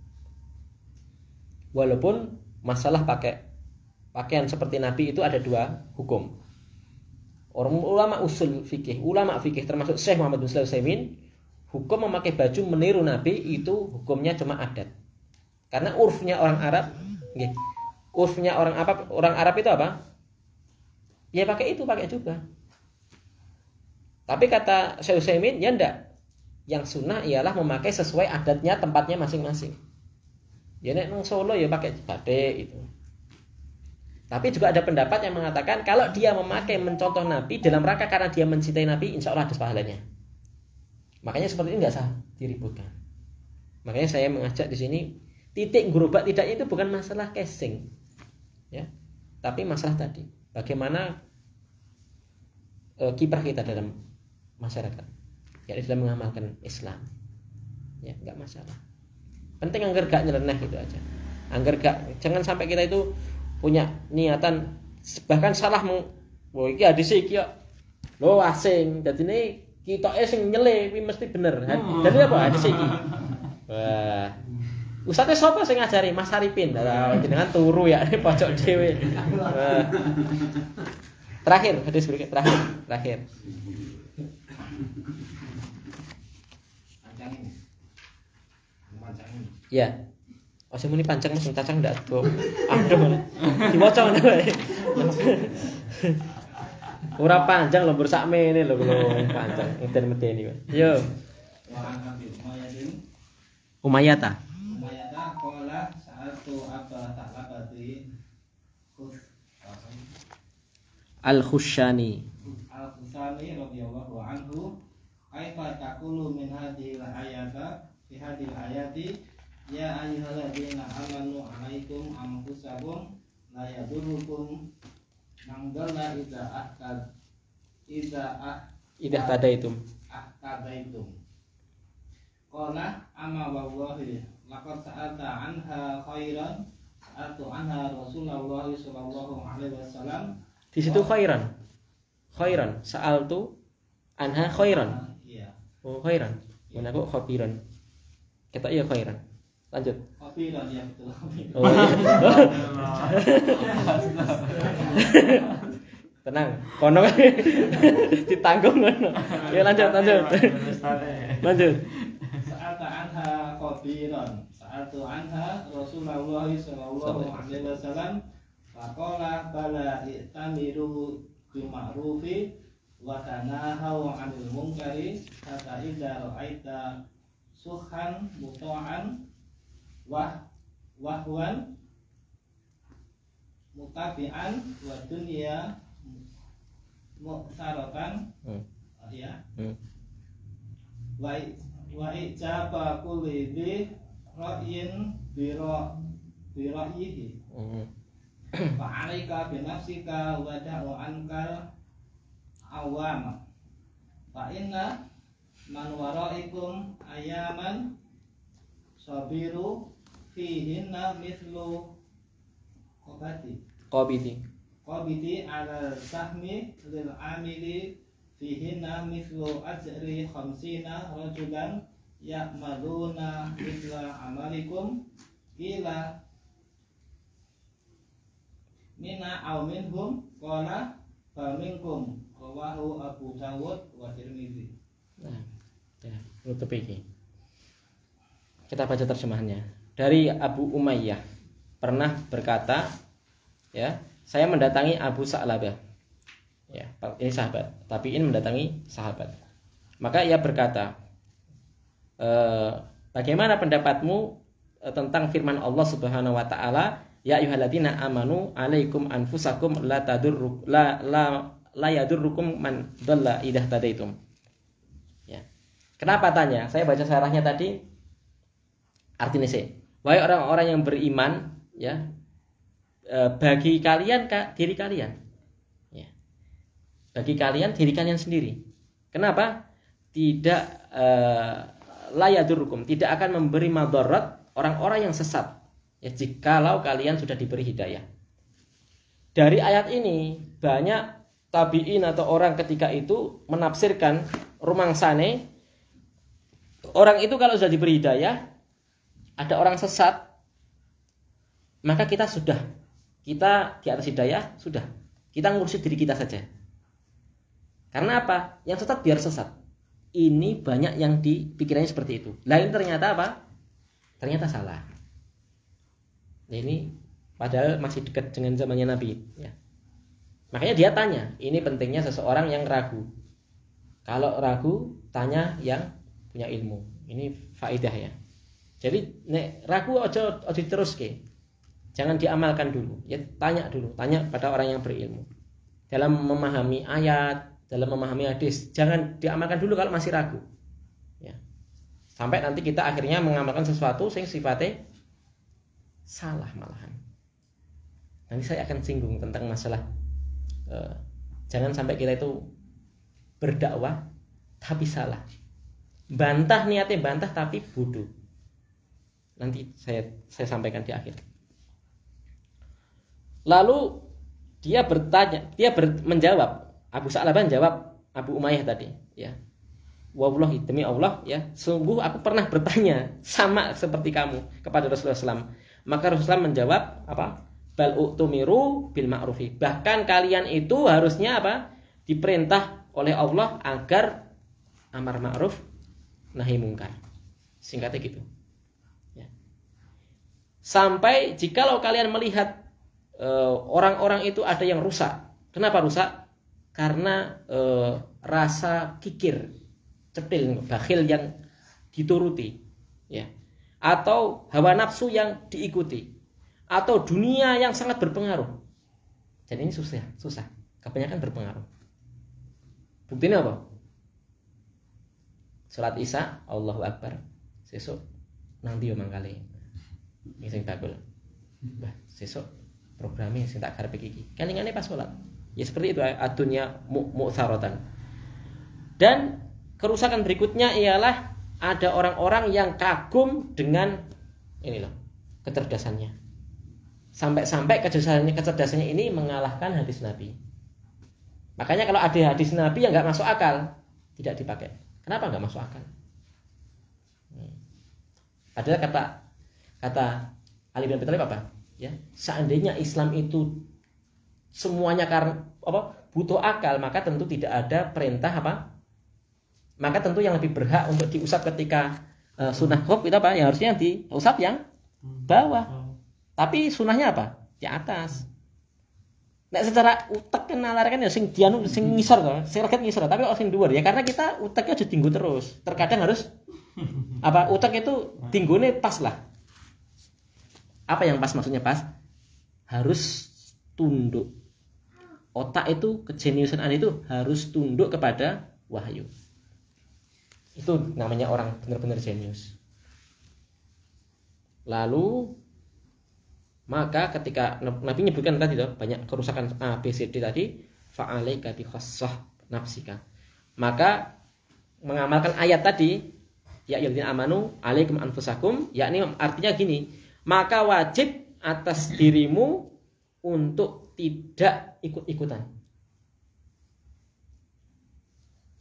Walaupun masalah pakai pakaian seperti Nabi itu ada dua hukum. Orang ulama usul fikih, termasuk Syekh Muhammad bin Shalih Al-Utsaimin, hukum memakai baju meniru Nabi itu hukumnya cuma adat. Karena urfnya orang Arab, nggih. Urfnya orang Arab itu apa? Ya pakai jubah. Tapi kata Syekh Utsaimin, ya enggak. Yang sunnah ialah memakai sesuai adatnya tempatnya masing-masing. Ya nek nang Solo ya pakai batik itu. Tapi juga ada pendapat yang mengatakan kalau dia memakai mencontoh Nabi dalam rangka karena dia mencintai Nabi, insya Allah ada pahalanya. Makanya seperti ini enggak sah diributkan. Makanya saya mengajak di sini titik gerobak tidaknya itu bukan masalah casing. Ya, tapi masalah tadi bagaimana kiprah kita dalam masyarakat, ya dalam mengamalkan Islam, ya nggak masalah. Penting anggar gak nyeleneh gitu aja, anggar gak jangan sampai kita itu punya niatan bahkan salah iki hadis iki yo lho asing, dadi ne kitoke sing nyele kuwi mesti bener. Dadi apa hadis iki? Wah. Ustadz sapa sing ngajari? Mas Arifin. Jenengan turu ya ning pojok dhewe. Terakhir, hadis berikut terakhir. Ya. Ojo muni pancang Mas, cacang ndak do. Aduh. Diwaca ngono wae. Ora panjang lho, sak mene lho kula panjang. Ngeten medeni wae. Yo. Umayyah ta? sa'atu Aba Ta'labati Al-Khushani Al-Khusani radhiyallahu anhu kaifa taqulu min hadhil ayata fi hadhil ayati ya ayyuhalladzina amanu 'alaikum anfusakum la yadurrukum man dhalla idza tadaitum. ahtadaitum qala amma wallahi laqad sa'alta anha khairan sa'altu anha Rasulullah sallallahu alaihi wasallam. Di situ khairan sa'altu anha khairan. Iya. Oh khairan. Mana kok khabiran? Kita iya khairan. Lanjut. Khabiran ya betul. Oh iya. Tenang, kono kan ditanggung kono. Ya lanjut. Lanjut. Sa'alta anha khabiran sa'altu anha Rasulullah sallallahu alaihi wasallam. Faqala bala i'tamiru bil ma'rufi wa tanahaw 'anil munkari hatta idza ra'aita sukhan muta'an wahwan mutabi'an wa dunya mu'saratan ya wa ijaba kulli dhi ra'yin bi ra'yihi fa'alaika binafsika wa da'u ankal awam fa inna man waraikum ayaman sabiru fihinna mithlu qabiti ala sahmi lil amili fihinna mithlu ajri khamsina rajulan ya'maluna mithla amalikum ila mina aw minhum qala fa minkum rawahu Abu Dawud wa Tirmidzi. Nah, ya, nutup iki. Kita baca terjemahannya. Dari Abu Umayyah pernah berkata, ya, saya mendatangi Abu Sa'labah. Ya, ini sahabat, tapi ini mendatangi sahabat. Maka ia berkata, bagaimana pendapatmu tentang firman Allah Subhanahu wa taala, ya ayyuhalladzina amanu 'alaikum anfusakum la yadurrukum man dhalla idza tadaitum. Ya. Kenapa tanya? Saya baca syarahnya tadi. Artinya sih, wahai orang-orang yang beriman, ya, bagi kalian diri kalian. Ya. Bagi kalian diri kalian sendiri. Kenapa? Tidak la yadurrukum, tidak akan memberi madarat orang-orang yang sesat. Ya, jikalau kalian sudah diberi hidayah. Dari ayat ini banyak tabi'in atau orang ketika itu menafsirkan rumangsane orang itu kalau sudah diberi hidayah, ada orang sesat, maka kita di atas hidayah sudah. Kita ngurusi diri kita saja. Karena apa? Yang sesat biar sesat. Ini banyak yang dipikirannya seperti itu. Lain ternyata apa? Ternyata salah. Nah, ini padahal masih dekat dengan zamannya Nabi, ya. Makanya dia tanya, ini pentingnya seseorang yang ragu. Kalau ragu, tanya yang punya ilmu. Ini faedah ya. Jadi nek ragu ojo diteruske. Jangan diamalkan dulu. Ya tanya dulu, tanya pada orang yang berilmu. Dalam memahami ayat, dalam memahami hadis, jangan diamalkan dulu kalau masih ragu. Ya. Sampai nanti kita akhirnya mengamalkan sesuatu yang sifatnya salah malahan. Nanti saya akan singgung tentang masalah jangan sampai kita itu berdakwah tapi salah. Bantah niatnya bantah tapi bodoh. Nanti saya sampaikan di akhir. Lalu dia menjawab, Abu Sa'labah menjawab Abu Umayyah tadi, ya. Wallahi demi Allah, ya, sungguh aku pernah bertanya sama seperti kamu kepada Rasulullah SAW. Maka Rasulullah menjawab apa? Bal u'tumiru bil ma'rufi. Bahkan kalian itu harusnya apa? Diperintah oleh Allah agar amar ma'ruf nahi mungkar. Singkatnya gitu. Ya. Sampai jikalau kalian melihat orang-orang itu ada yang rusak. Kenapa rusak? Karena rasa kikir, cetil, bakhil yang dituruti, ya. Atau hawa nafsu yang diikuti. atau dunia yang sangat berpengaruh. Dan ini susah. Kebanyakan berpengaruh. Buktinya apa? Salat Isya, Allahu Akbar. Sesuk nang ndi yo mangkale. Iki sing bakul. Bah, sesuk programnya sing tak karepe iki. Kelingane pas salat. Ya seperti itu adunya mu'tsaratan. Dan kerusakan berikutnya ialah ada orang-orang yang kagum dengan ini loh, kecerdasannya. Sampai-sampai kecerdasannya ini mengalahkan hadis Nabi. Makanya kalau ada hadis Nabi yang nggak masuk akal, tidak dipakai. Kenapa nggak masuk akal? Padahal kata Ali bin Abi Thalib apa? Ya, seandainya Islam itu semuanya karena butuh akal, maka tentu tidak ada perintah maka tentu yang lebih berhak untuk diusap ketika sunnah khuf itu apa? Yang harusnya diusap yang bawah. Tapi sunnahnya apa? Di atas. Nek secara utek nalar kan ya sing dianu sing ngisor to, sing reget ngisor, tapi kok sing dhuwur ya karena kita uteknya aja tinggu terus. Terkadang harus utek itu tinggune pas lah. Apa yang pas maksudnya pas? Harus tunduk. Otak itu kejeniusan itu harus tunduk kepada wahyu. Itu namanya orang benar-benar jenius. Lalu maka ketika Nabi menyebutkan tadi banyak kerusakan A, B, C, D tadi, fa'alaika bi khassah nafsika. Maka mengamalkan ayat tadi, ya ayyuhalladzina amanu alaikum anfusakum, yakni artinya gini, maka wajib atas dirimu untuk tidak ikut-ikutan.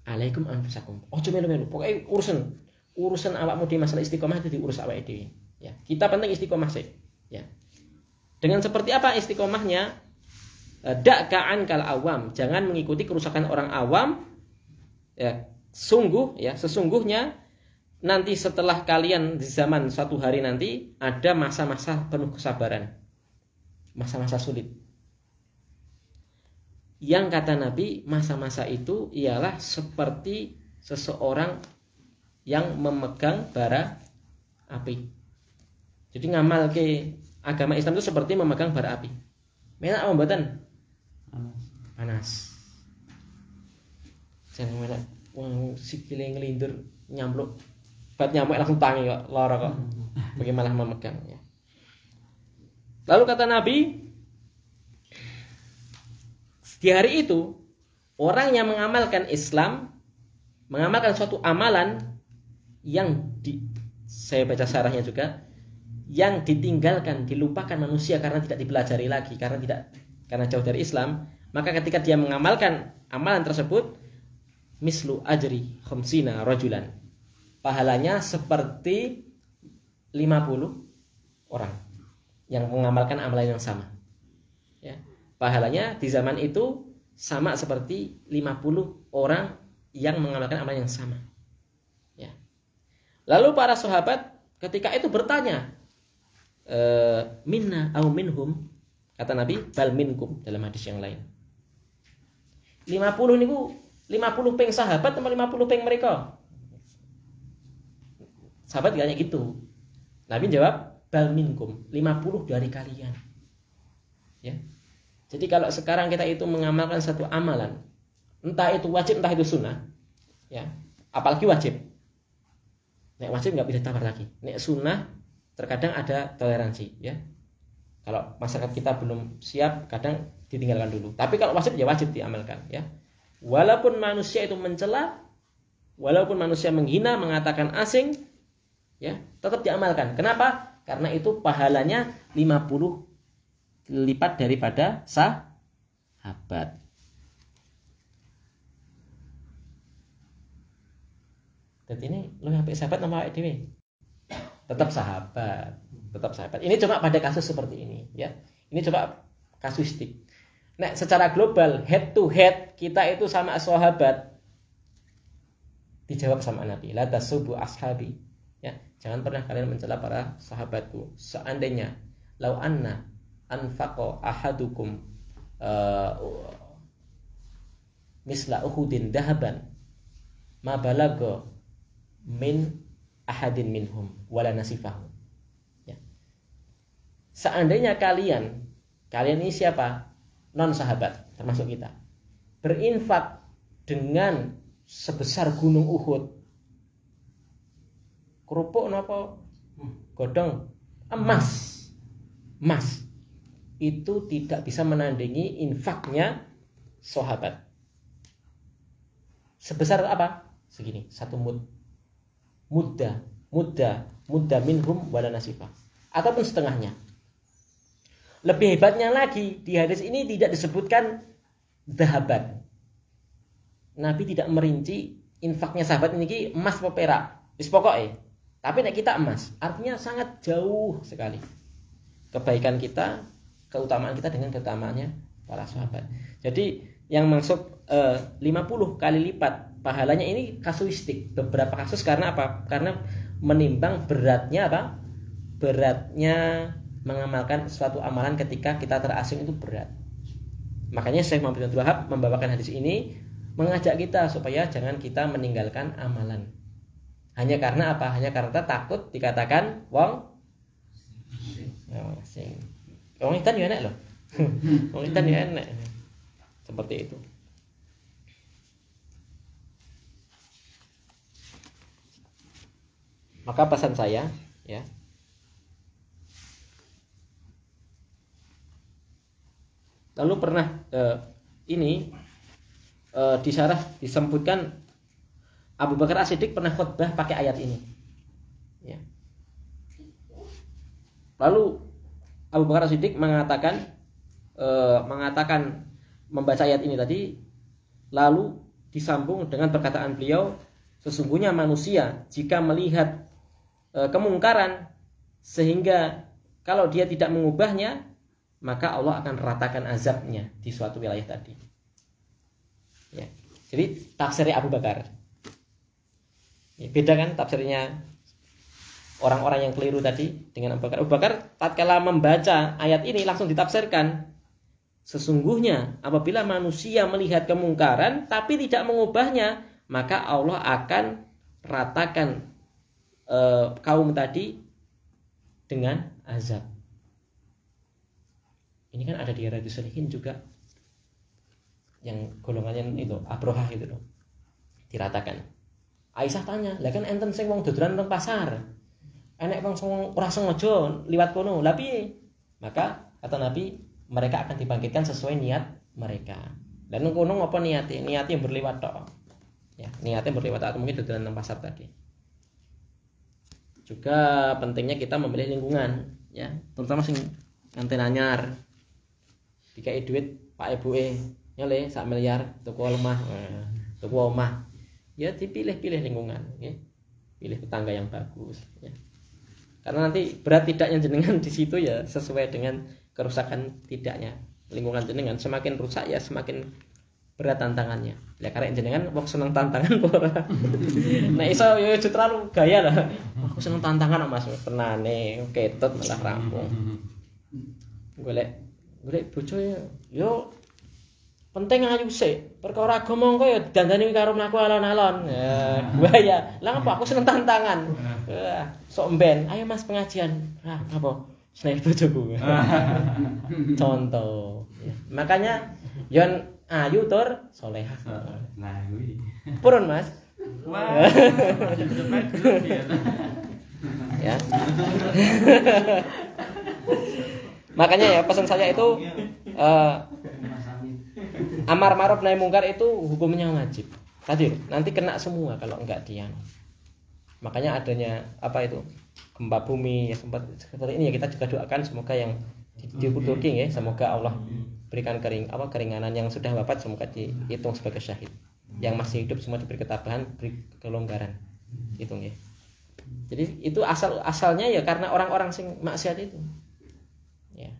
Alaikum anfusakum. Ojo melu-melu. Pokoknya urusan awakmu di masalah istiqomah itu diurus awake dhewe. Ya, kita penting istiqomah sih. Ya. Dengan seperti apa istiqomahnya? Dak'an kal awam, jangan mengikuti kerusakan orang awam. Ya, sesungguhnya nanti setelah kalian di zaman suatu hari nanti ada masa-masa penuh kesabaran. Masa-masa sulit. Yang kata Nabi, masa-masa itu ialah seperti seseorang yang memegang bara api. Jadi ngamal ke agama Islam itu seperti memegang bara api. Menak apa mboten? Panas. Jangan menak wong sikile nglindur nyampluk. Bat nyamuk langsung tangi kok lara kok. Bagaimana memegang ya. Lalu kata Nabi, di hari itu orang yang mengamalkan Islam, mengamalkan suatu amalan yang saya baca syarahnya juga, yang ditinggalkan, dilupakan manusia karena tidak dipelajari lagi, karena jauh dari Islam, maka ketika dia mengamalkan amalan tersebut, mislu ajri khamsina rajulan, pahalanya seperti 50 orang yang mengamalkan amalan yang sama. Ya. Pahalanya di zaman itu sama seperti 50 orang yang mengamalkan amalan yang sama. Ya. Lalu para sahabat ketika itu bertanya, minna au minhum, kata Nabi, bal minkum dalam hadis yang lain. 50 niku 50 peng sahabat sama 50 peng mereka. Sahabat tanya gitu. Nabi jawab, bal minkum, 50 dari kalian. Ya. Jadi kalau sekarang kita itu mengamalkan satu amalan, entah itu wajib entah itu sunnah, ya, apalagi wajib. Nek wajib nggak bisa tawar lagi. Nek sunnah terkadang ada toleransi, ya. Kalau masyarakat kita belum siap, kadang ditinggalkan dulu. Tapi kalau wajib ya wajib diamalkan, ya. Walaupun manusia itu mencela, walaupun manusia menghina, mengatakan asing, ya, tetap diamalkan. Kenapa? Karena itu pahalanya 50 lipat daripada sahabat. Jadi ini lebih apik sahabat nama awake dhewe. Tetap sahabat. Ini cuma pada kasus seperti ini, ya. Ini coba kasuistik. Nah, secara global head to head kita itu sama sahabat. Dijawab sama Nabi, la tasubbu ashabi. Ya, jangan pernah kalian mencela para sahabatku. Seandainya lau anna anfaqa ahadukum misla uhudin dahaban ma balaga min ahadin minhum wala nasifahu. Ya. seandainya kalian ini siapa? Non sahabat termasuk kita, berinfak dengan sebesar gunung Uhud, kerupuk napa godong emas, itu tidak bisa menandingi infaknya sahabat. Sebesar apa? Segini, 1 mudda minhum wala nasifah, ataupun setengahnya. Lebih hebatnya lagi, di hadis ini tidak disebutkan dahaban. Nabi tidak merinci infaknya sahabat ini emas atau perak, pokoknya. Tapi nek kita emas, artinya sangat jauh sekali kebaikan kita, keutamaan kita dengan keutamaannya para sahabat. Jadi yang masuk 50 kali lipat pahalanya ini kasuistik, beberapa kasus. Karena apa? Karena menimbang beratnya apa? Beratnya mengamalkan suatu amalan ketika kita terasing itu berat. Makanya Syekh Muhammad bin Abdul Wahab membawakan hadis ini mengajak kita supaya jangan kita meninggalkan amalan. Hanya karena apa? Hanya karena takut dikatakan wong sing. Wong itan ya enak loh. Wong itan ya enak. Seperti itu. Maka pesan saya, ya, lalu pernah di syarah disebutkan Abu Bakar As-Siddiq pernah khutbah pakai ayat ini, ya. Lalu Abu Bakar As-Siddiq mengatakan membaca ayat ini tadi, lalu disambung dengan perkataan beliau, sesungguhnya manusia jika melihat kemungkaran sehingga kalau dia tidak mengubahnya, maka Allah akan ratakan azabnya di suatu wilayah tadi. Ya. Jadi tafsirnya Abu Bakar. Ya, beda kan tafsirnya orang-orang yang keliru tadi dengan Abu Bakar. Abu Bakar tatkala membaca ayat ini langsung ditafsirkan, sesungguhnya apabila manusia melihat kemungkaran tapi tidak mengubahnya, maka Allah akan ratakan kaum tadi dengan azab. Ini kan ada di Riyadhus Shalihin juga yang golongannya itu Abrohah itu loh, diratakan. Aisyah tanya, lah kan enten sing wong dodolan nang pasar, enek wong sing ora sengaja liwat kono, lha piye? Maka kata Nabi, mereka akan dibangkitkan sesuai niat mereka. Dan nang kono apa niate? Niate yang berliwat tok. Ya, niatnya berliwat atau mungkin dodolan nang pasar tadi. Juga pentingnya kita memilih lingkungan, ya, terutama sing nganten anyar. Dikai duit Pak Ibuke, nyole 1 miliar tuku omah, tuku omah. Ya dipilih-pilih lingkungan, ya. Pilih tetangga yang bagus, ya. Karena nanti berat tidaknya jenengan di situ ya sesuai dengan kerusakan tidaknya lingkungan jenengan. Semakin rusak ya semakin berat tantangannya. Ya karena jenengan wong seneng tantangan ora. Nah iso yo terlalu gaya lah. Aku seneng tantangan Mas, tenane ketut malah rampung. Golek bojo yo penting ayu sik. Perkara agama engko yo dandani karo mlaku alon-alon. Ya, bahaya. Lah ngapa aku seneng tantangan. Sok mben, ayo Mas pengajian. Nah, apa? Seneng bojoku. Contoh. Ya. Makanya yon ayu tur solehah. Nah, kuwi. Purun Mas. Wah. Ya. Makanya ya pesan saya itu amar ma'ruf nahi mungkar itu hukumnya wajib. Tadi nanti kena semua kalau enggak diam. Makanya adanya apa itu gempa bumi ya sempat seperti ini ya, kita juga doakan semoga yang di Turki ya, semoga Allah berikan keringanan. Yang sudah wafat semoga dihitung sebagai syahid. Yang masih hidup semua diberi ketabahan, beri kelonggaran. Hitung ya. Jadi itu asalnya ya karena orang-orang sing maksiat itu. Ya.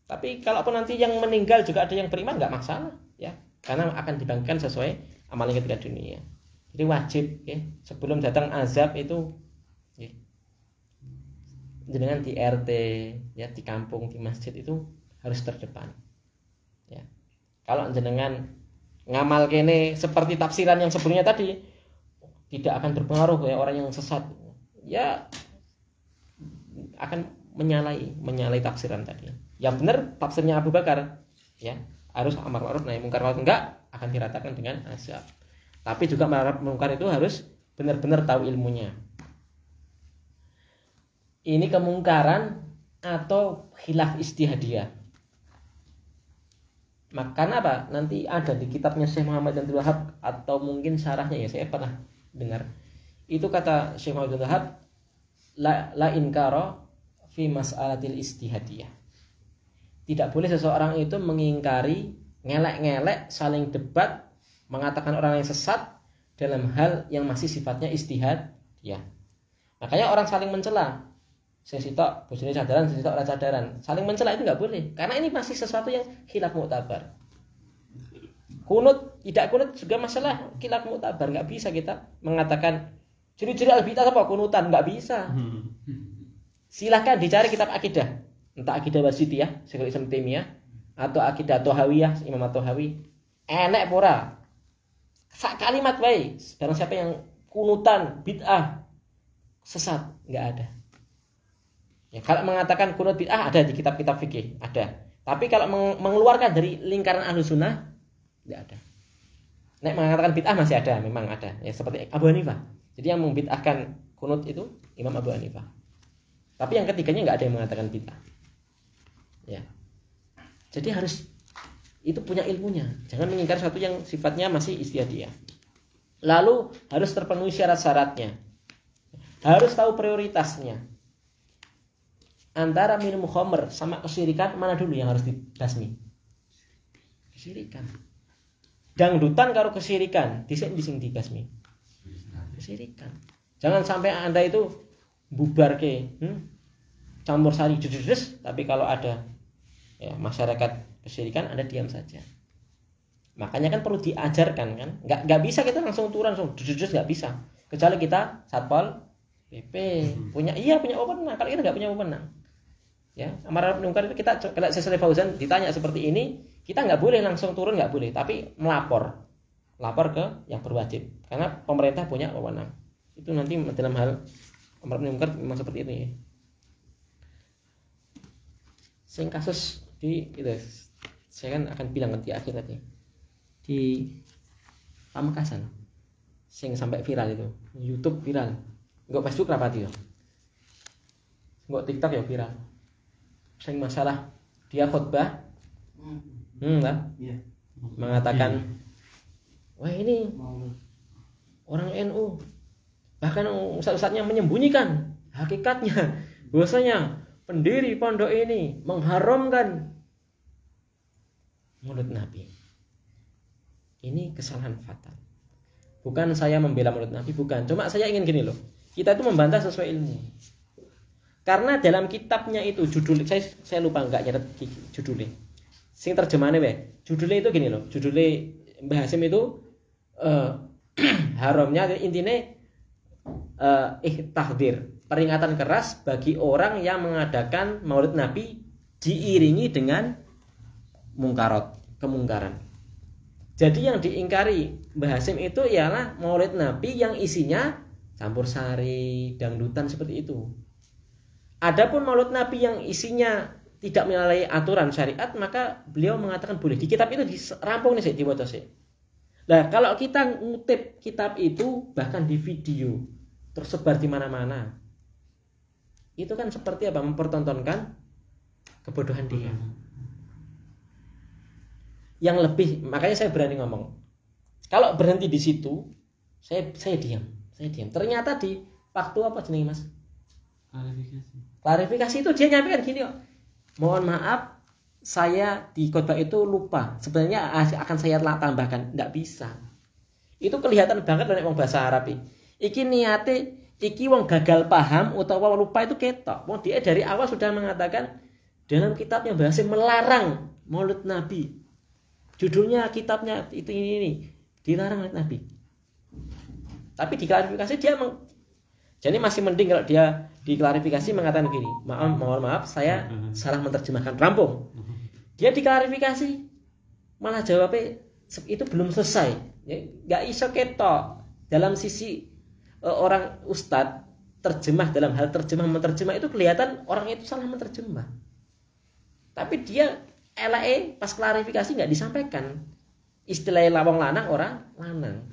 Tapi kalaupun nanti yang meninggal juga ada yang beriman enggak masalah ya. Karena akan dibangkitkan sesuai amalnya ketika dunia. Jadi wajib ya, sebelum datang azab itu ya, jenengan di RT ya, di kampung, di masjid itu harus terdepan. Ya. Kalau jenengan ngamal kene seperti tafsiran yang sebelumnya tadi, tidak akan berpengaruh ya orang yang sesat. Ya akan menyalahi tafsiran tadi. Yang benar tafsirnya Abu Bakar, ya, harus amar ma'ruf nahi munkar, kalau enggak akan diratakan dengan azab. Tapi juga amar munkar itu harus benar-benar tahu ilmunya. Ini kemungkaran atau khilaf ijtihadiyah. Makanya apa? Nanti ada di kitabnya Syekh Muhammad Abdul Wahab atau mungkin syarahnya, ya saya pernah dengar. Itu kata Syekh Muhammad Abdul Wahab, la inkara fi mas'alatil ijtihadiyah. Tidak boleh seseorang itu mengingkari, ngelek-ngelek, saling debat, mengatakan orang yang sesat dalam hal yang masih sifatnya ijtihadiyah. Makanya orang saling mencela. Saya sitok bojone cadaran, saya sitok ora cadaran. Saling mencela itu enggak boleh, karena ini masih sesuatu yang khilaf mu'tabar. Kunut, tidak kunut juga masalah khilaf mu'tabar. Enggak bisa kita mengatakan ciri-ciri al-bid'ah apa kunutan, enggak bisa. Silahkan dicari kitab akidah, entah akidah Wasitiyah Syekhul Islam Taimiyah atau akidah Tohawiyah Imam Tohawi. Enek pora. Sak kalimat wae, barang siapa yang kunutan bid'ah sesat, enggak ada. Ya, kalau mengatakan kunut bid'ah ada di kitab-kitab fikih, ada. Tapi kalau mengeluarkan dari lingkaran ahlu sunnah, tidak ada. Nek mengatakan bid'ah masih ada, memang ada. Ya, seperti Abu Hanifah. Jadi yang membid'ahkan kunut itu Imam Abu Hanifah. Tapi yang ketiganya nggak ada yang mengatakan bid'ah. Ya. Jadi harus itu punya ilmunya. Jangan mengingkari sesuatu yang sifatnya masih ijtihadiyah. Lalu harus terpenuhi syarat-syaratnya. Harus tahu prioritasnya. Antara minum khamr sama kesyirikan, mana dulu yang harus dibasmi? Kesyirikan. Dangdutan karo kesyirikan, dising dibasmi. Kesyirikan. Jangan sampai Anda itu bubar ke campur sari judes, tapi kalau ada ya, masyarakat kesyirikan Anda diam saja. Makanya kan perlu diajarkan kan. Enggak bisa kita langsung turun langsung judes, enggak bisa. Kecuali kita Satpol PP punya wewenang. Kalau kita enggak punya wewenang. Ya, amar ma'ruf munkar itu kita, kalau Syekh Fauzan ditanya seperti ini, kita nggak boleh langsung turun, nggak boleh, tapi lapor ke yang berwajib, karena pemerintah punya wewenang. Itu nanti dalam hal amar ma'ruf munkar memang seperti itu ya. Sing kasus di itu, saya kan akan bilang nanti akhir nanti di Pamekasan, sing sampai viral itu, YouTube viral, nggak Facebook rapati yo, nggak TikTok ya viral. Sing masalah dia khutbah lah, mengatakan wah ini orang NU, bahkan ustaz-ustaznya menyembunyikan hakikatnya, bahwasanya pendiri pondok ini mengharamkan mulut Nabi. Ini kesalahan fatal. Bukan saya membela mulut Nabi, bukan, cuma saya ingin gini loh, kita itu membantah sesuai ilmu. Karena dalam kitabnya itu judul saya lupa enggak nyatet judulnya. Sing terjemahannya weh. Judulnya itu gini loh. Judulnya Mbah Hasim itu haramnya intinya tahdzir, peringatan keras bagi orang yang mengadakan Maulid Nabi diiringi dengan kemungkaran. Jadi yang diingkari Mbah Hasim itu ialah Maulid Nabi yang isinya campur sari, dangdutan seperti itu. Adapun Maulid Nabi yang isinya tidak menyalahi aturan syariat, maka beliau mengatakan boleh. Di kitab itu dirampung nih, dibaca sih. Nah, kalau kita ngutip kitab itu bahkan di video tersebar di mana-mana, itu kan seperti apa? Mempertontonkan kebodohan dia. Yang lebih, makanya saya berani ngomong. Kalau berhenti di situ, saya diam. Ternyata di waktu apa jenenge Mas? Klarifikasi itu dia nyampaikan gini kok. Mohon maaf, saya di khotbah itu lupa. Sebenarnya akan saya tambahkan, enggak bisa. Itu kelihatan banget nek wong bahasa Arab iki niate iki wong gagal paham utawa lupa itu ketok. Wong dia dari awal sudah mengatakan dalam kitabnya bahasa melarang Maulid Nabi. Judulnya kitabnya itu ini dilarang Maulid Nabi. Tapi diklarifikasi dia jadi masih mending kalau dia diklarifikasi mengatakan begini, mohon maaf saya salah menerjemahkan, rampung. Dia diklarifikasi malah jawabnya itu belum selesai, nggak iso ketok dalam sisi orang ustadz terjemah dalam hal terjemah menerjemah itu kelihatan orang itu salah menerjemah. Tapi dia elake pas klarifikasi nggak disampaikan. Istilah lawang lanang orang lanang.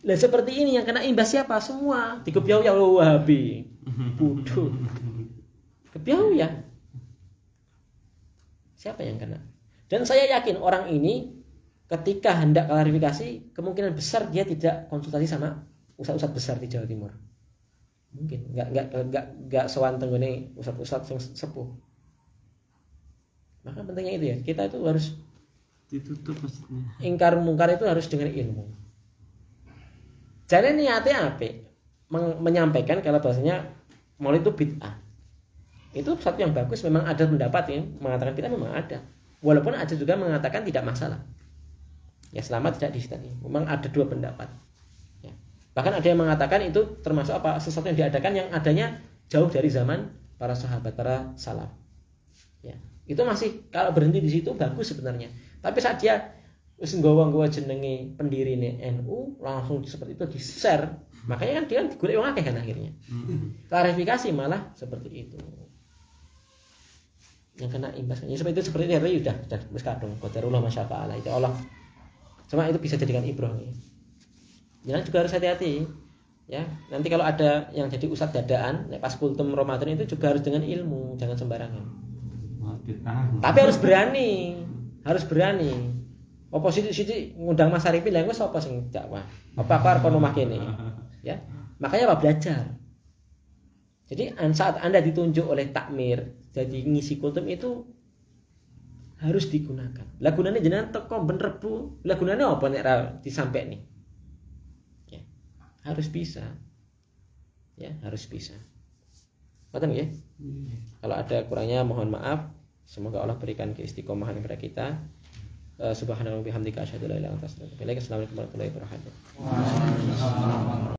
Lah seperti ini yang kena imbas siapa? Semua. Dikebyau ya Wahabi. Bodoh. Kebyau ya. Siapa yang kena? Dan saya yakin orang ini ketika hendak klarifikasi kemungkinan besar dia tidak konsultasi sama ustadz-ustadz besar di Jawa Timur. Mungkin nggak sowan tenggone ustadz-ustadz yang sepuh. Maka pentingnya itu ya, kita itu harus Ditutup maksudnya. ingkar mungkar itu harus dengan ilmu. Jadi niatnya apa? Menyampaikan kalau bahasanya maulid itu bid'ah. Itu satu yang bagus, memang ada pendapat yang mengatakan kita memang ada. Walaupun ada juga mengatakan tidak masalah. Ya selama tidak disitani. Memang ada dua pendapat. Ya. Bahkan ada yang mengatakan itu termasuk apa? Sesuatu yang diadakan yang adanya jauh dari zaman para sahabat, para salaf. Ya. Itu masih kalau berhenti di situ bagus sebenarnya. Tapi saat dia wis nggawa jenenge pendiri NU langsung seperti itu di-share, makanya kan dia digorek wong akeh kan akhirnya. Klarifikasi malah seperti itu. Yang kena imbasnya seperti itu ya udah wis kadung qadarullah masyaallah itu Allah. Cuma itu bisa jadikan ibrah nih. Jangan juga harus hati-hati ya. Nanti kalau ada yang jadi ustadz dadaan pas kultum Ramadan itu juga harus dengan ilmu, jangan sembarangan. Tapi harus berani. Harus berani. Apa sithik ngundang Mas Arifin lha wis apa sing dakwah? Apa arep omah kene? Ya. Makanya apa belajar. Jadi saat Anda ditunjuk oleh takmir jadi ngisi kultum itu harus digunakan. Lah gunane jenengan teko ben Rebu, lah gunane apa nek ra disampaikan nih? Ya. Harus bisa. Ya, harus bisa. Paham ya? Kalau ada kurangnya mohon maaf. Semoga Allah berikan keistiqomahan kepada kita. Subhanallahi wa bihamdika asyhadu an la ilaha illa anta astaghfiruka wa atubu ilaik. Assalamualaikum warahmatullahi wabarakatuh.